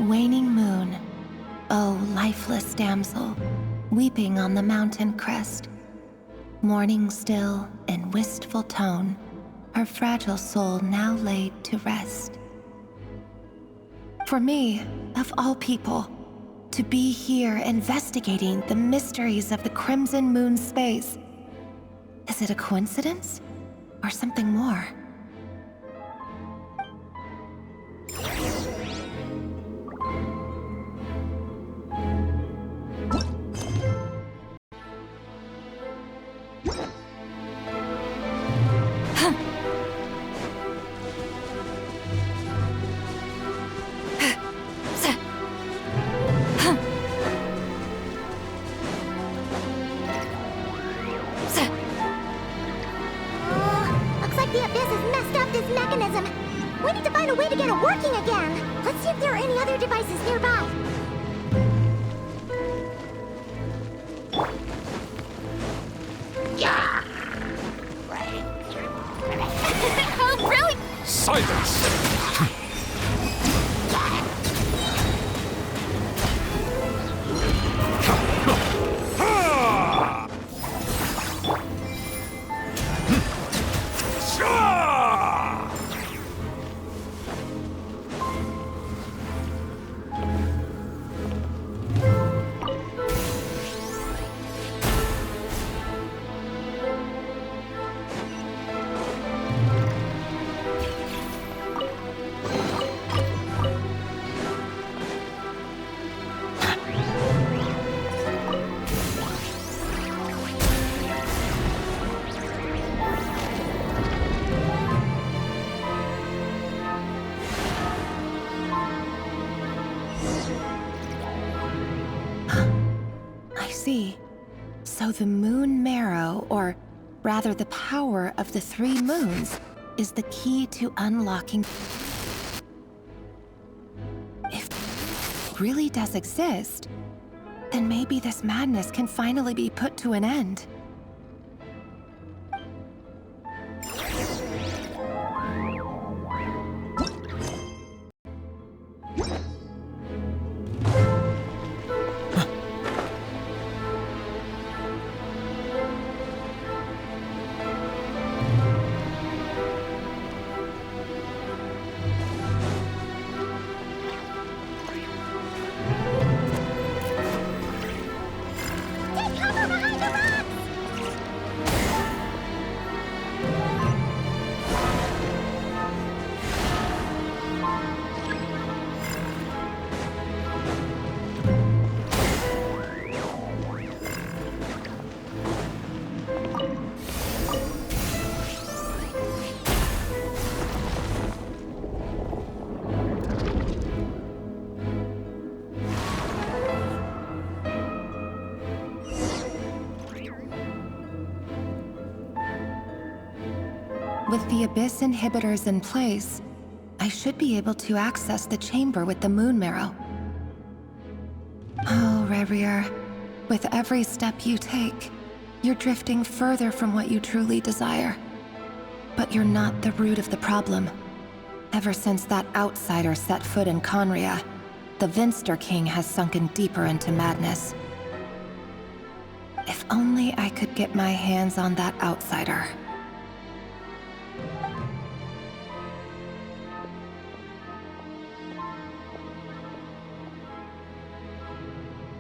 Waning moon, oh lifeless damsel, weeping on the mountain crest. Mourning still in wistful tone, her fragile soul now laid to rest. For me, of all people, to be here investigating the mysteries of the Crimson Moon space, is it a coincidence or something more? Looks like the Abyss has messed up this mechanism. We need to find a way to get it working again. Let's see if there are any other devices nearby. Oh, really? Silence! I see. So the moon marrow, or rather the power of the 3 moons, is the key to unlocking. If it really does exist, then maybe this madness can finally be put to an end. With the Abyss inhibitors in place, I should be able to access the chamber with the moon marrow. Oh, Rerir, with every step you take, you're drifting further from what you truly desire. But you're not the root of the problem. Ever since that outsider set foot in Conria, the Vinster King has sunken deeper into madness. If only I could get my hands on that outsider.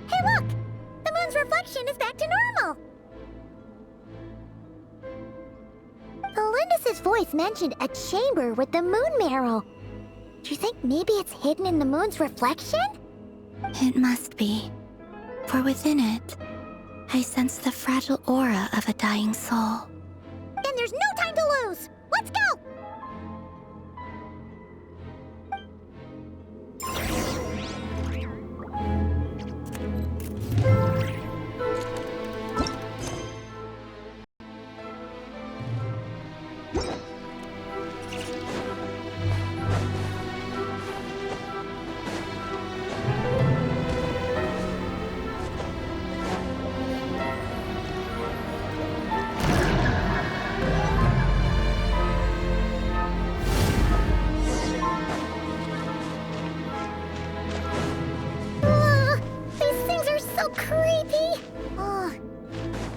Hey look! The moon's reflection is back to normal! Elendis' voice mentioned a chamber with the moon marrow. Do you think maybe it's hidden in the moon's reflection? It must be. For within it, I sense the fragile aura of a dying soul. Then there's no time to lose! Let's go!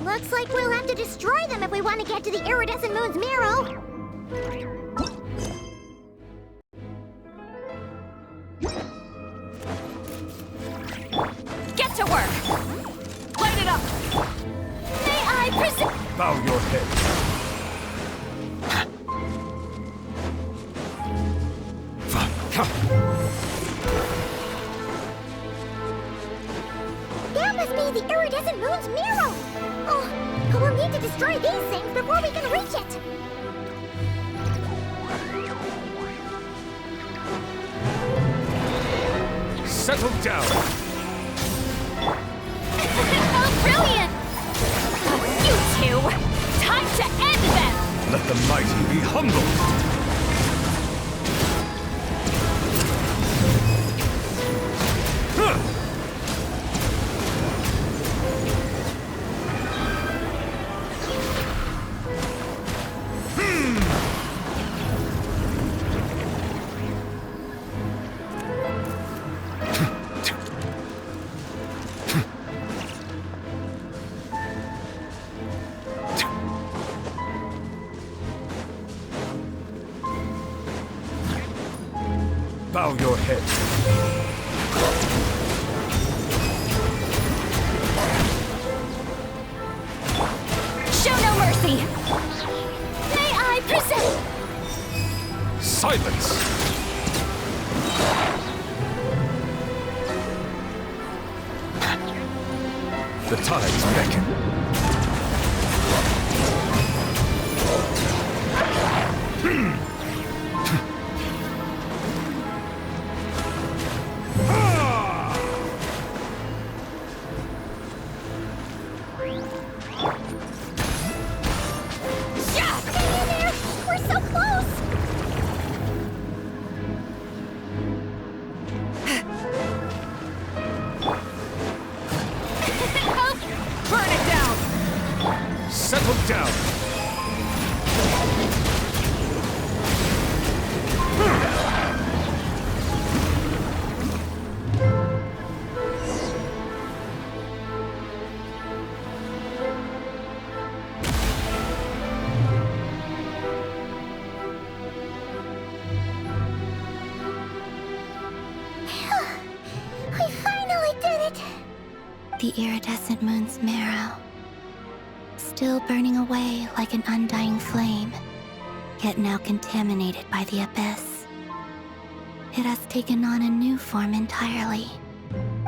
Looks like we'll have to destroy them if we want to get to the iridescent moon's marrow. Get to work! Light it up! May I present... Bow your head. That must be the iridescent moon's marrow! Oh, but we'll need to destroy these things before we can reach it! Settle down! Oh, brilliant! You two! Time to end them! Let the mighty be humbled! Bow your head. Show no mercy! May I present... Silence! The tides beckon. Settle down! We finally did it! The iridescent moon's marrow. Still burning away like an undying flame, yet now contaminated by the abyss. It has taken on a new form entirely.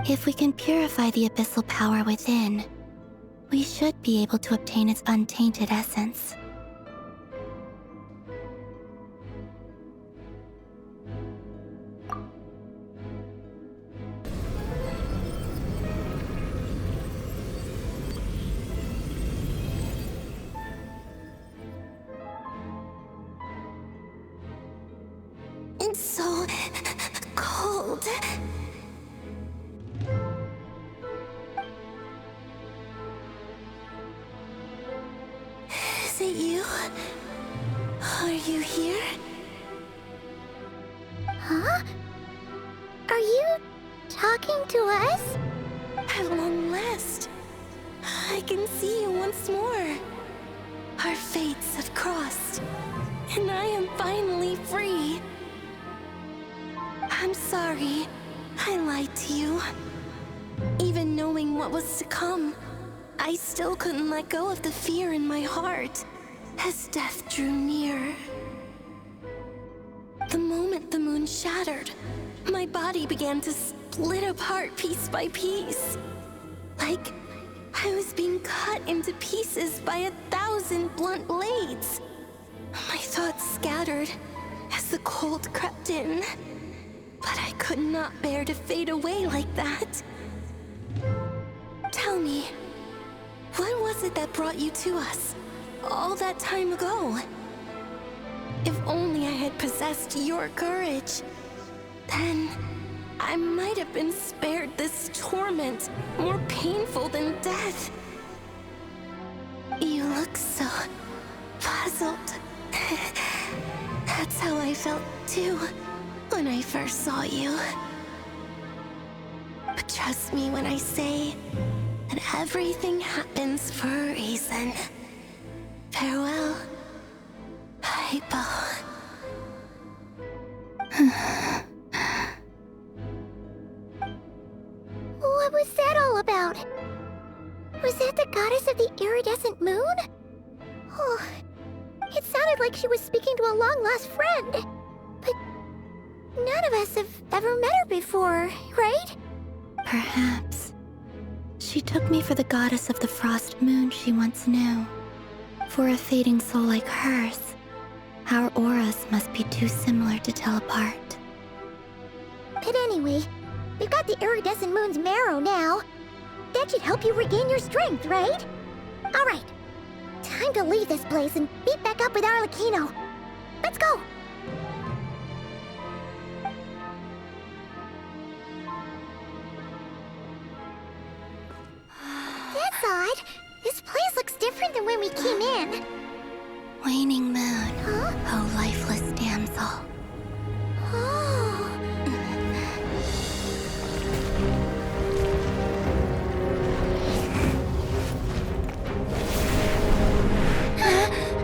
If we can purify the abyssal power within, we should be able to obtain its untainted essence. It's so cold. Is it you? Are you here? Huh? Are you talking to us? At long last, I can see you once more. Our fates have crossed, and I am finally free. I'm sorry, I lied to you. Even knowing what was to come, I still couldn't let go of the fear in my heart as death drew near. The moment the moon shattered, my body began to split apart piece by piece. Like I was being cut into pieces by 1,000 blunt blades. My thoughts scattered as the cold crept in. But I could not bear to fade away like that. Tell me, what was it that brought you to us all that time ago? If only I had possessed your courage, then I might have been spared this torment more painful than death. You look so puzzled. That's how I felt too when I first saw you. But trust me when I say that everything happens for a reason. Farewell, Hypo. What was that all about? Was that the goddess of the iridescent moon? Oh, it sounded like she was speaking to a long-lost friend. But none of us have ever met her before, right? Perhaps. She took me for the goddess of the frost moon she once knew. For a fading soul like hers, our auras must be too similar to tell apart. But anyway, we've got the iridescent moon's marrow now. That should help you regain your strength, right? Alright, time to leave this place and meet back up with Arlecchino. Let's go! That's odd. This place looks different than when we came in. Waning moon, Huh? oh lifeless damsel. Oh.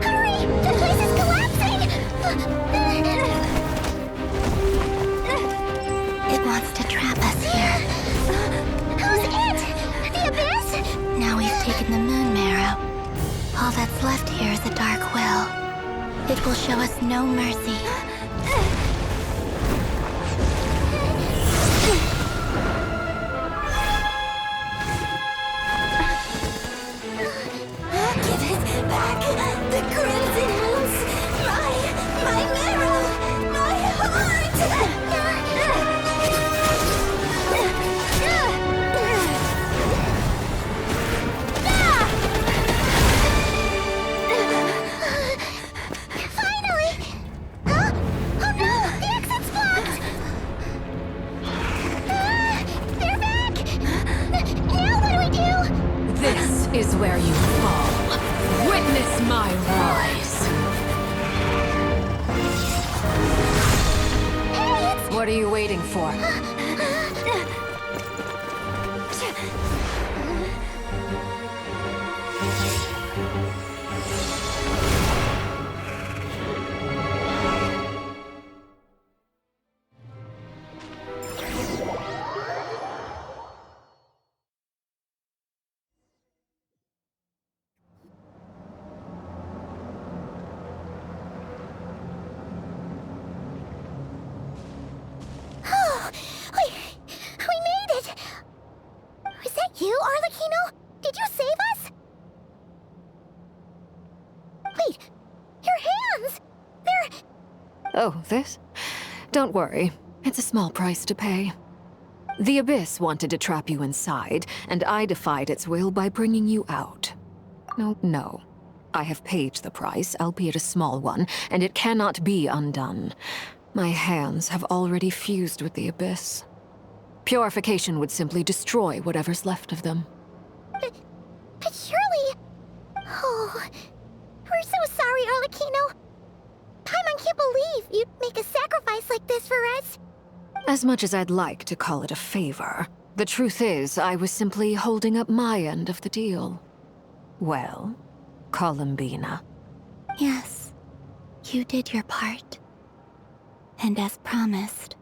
Hurry! The place is collapsing! It wants to trap us here. Who's it? The Abyss? Now we've taken the moon marrow. All that's left here is a dark will. It will show us no mercy. Give it back! The crimson moons! My marrow! My heart! Finally! Huh? Oh no! The exit's blocked! They're back! Now what do we do? This is where you fall. Witness my rise. Hey, it's... What are you waiting for? Oh, we made it! Was that you, Arlecchino? Did you save us? Wait, your hands! They're... Oh, this? Don't worry. It's a small price to pay. The Abyss wanted to trap you inside, and I defied its will by bringing you out. No. I have paid the price, albeit a small one, and it cannot be undone. My hands have already fused with the Abyss. Purification would simply destroy whatever's left of them. But surely... Oh, we're so sorry, Arlecchino. Paimon can't believe you'd make a sacrifice like this for us. As much as I'd like to call it a favor, the truth is I was simply holding up my end of the deal. Well, Columbina. Yes, you did your part. And as promised,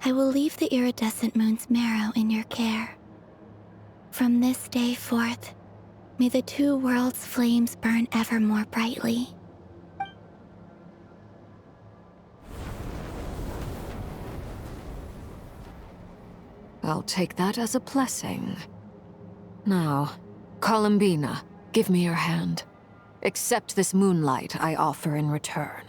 I will leave the iridescent moon's marrow in your care. From this day forth, may the two worlds' flames burn ever more brightly. I'll take that as a blessing. Now, Columbina, give me your hand. Accept this moonlight I offer in return.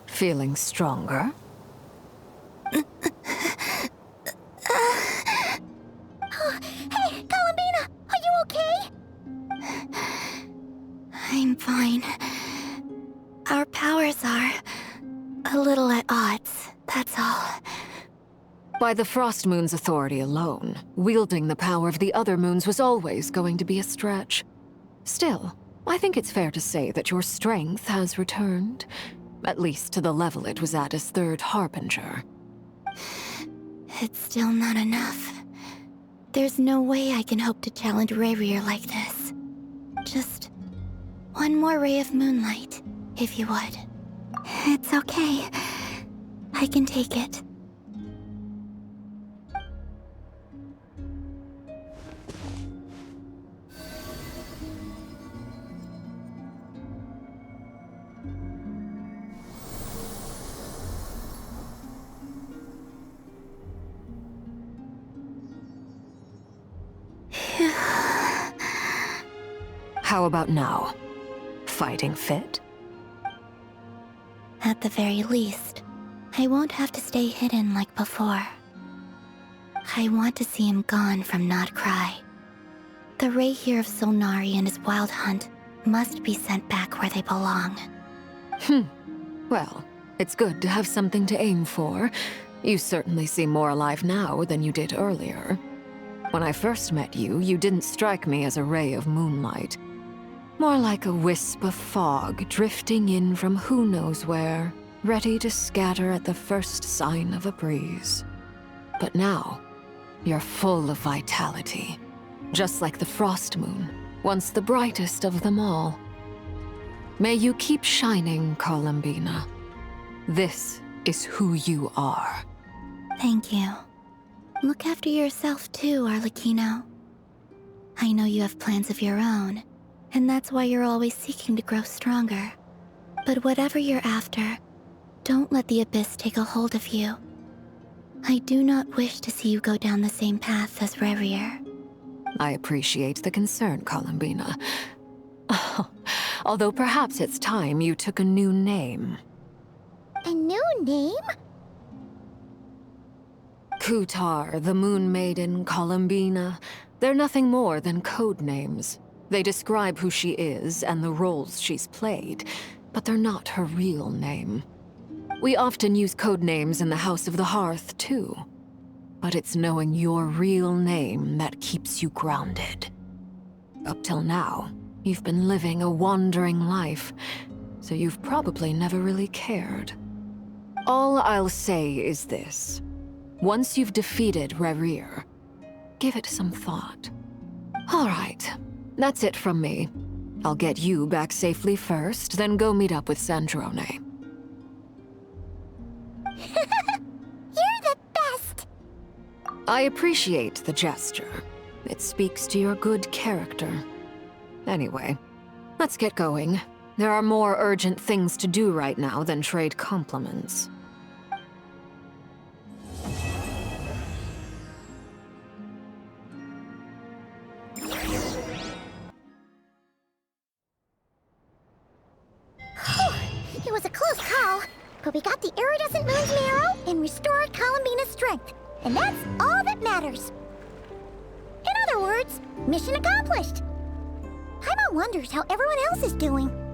Feeling stronger? Hey, Columbina, are you okay? I'm fine. Our powers are a little at odds, that's all. By the Frost Moon's authority alone, wielding the power of the other moons was always going to be a stretch. Still, I think it's fair to say that your strength has returned, at least to the level it was at as Third Harbinger. It's still not enough. There's no way I can hope to challenge Rayrier like this. Just one more ray of moonlight, if you would. It's okay. I can take it. How about now? Fighting fit? At the very least, I won't have to stay hidden like before. I want to see him gone from Not Cry. The Rayheer of Solnari and his wild hunt must be sent back where they belong. Well, it's good to have something to aim for. You certainly seem more alive now than you did earlier. When I first met you, you didn't strike me as a ray of moonlight. More like a wisp of fog drifting in from who knows where, ready to scatter at the first sign of a breeze. But now, you're full of vitality. Just like the Frost Moon, once the brightest of them all. May you keep shining, Columbina. This is who you are. Thank you. Look after yourself too, Arlecchino. I know you have plans of your own, and that's why you're always seeking to grow stronger. But whatever you're after, don't let the Abyss take a hold of you. I do not wish to see you go down the same path as Rayrier. I appreciate the concern, Columbina. Although perhaps it's time you took a new name. A new name? Kutar, the Moon Maiden, Columbina. They're nothing more than code names. They describe who she is and the roles she's played, but they're not her real name. We often use code names in the House of the Hearth, too. But it's knowing your real name that keeps you grounded. Up till now, you've been living a wandering life, so you've probably never really cared. All I'll say is this. Once you've defeated Rayrier, give it some thought. All right, that's it from me. I'll get you back safely first, then go meet up with Sandrone. You're the best! I appreciate the gesture. It speaks to your good character. Anyway, let's get going. There are more urgent things to do right now than trade compliments. It was a close But we got the iridescent moon's marrow and restored Columbina's strength. And that's all that matters. In other words, mission accomplished. Paimon wonders how everyone else is doing.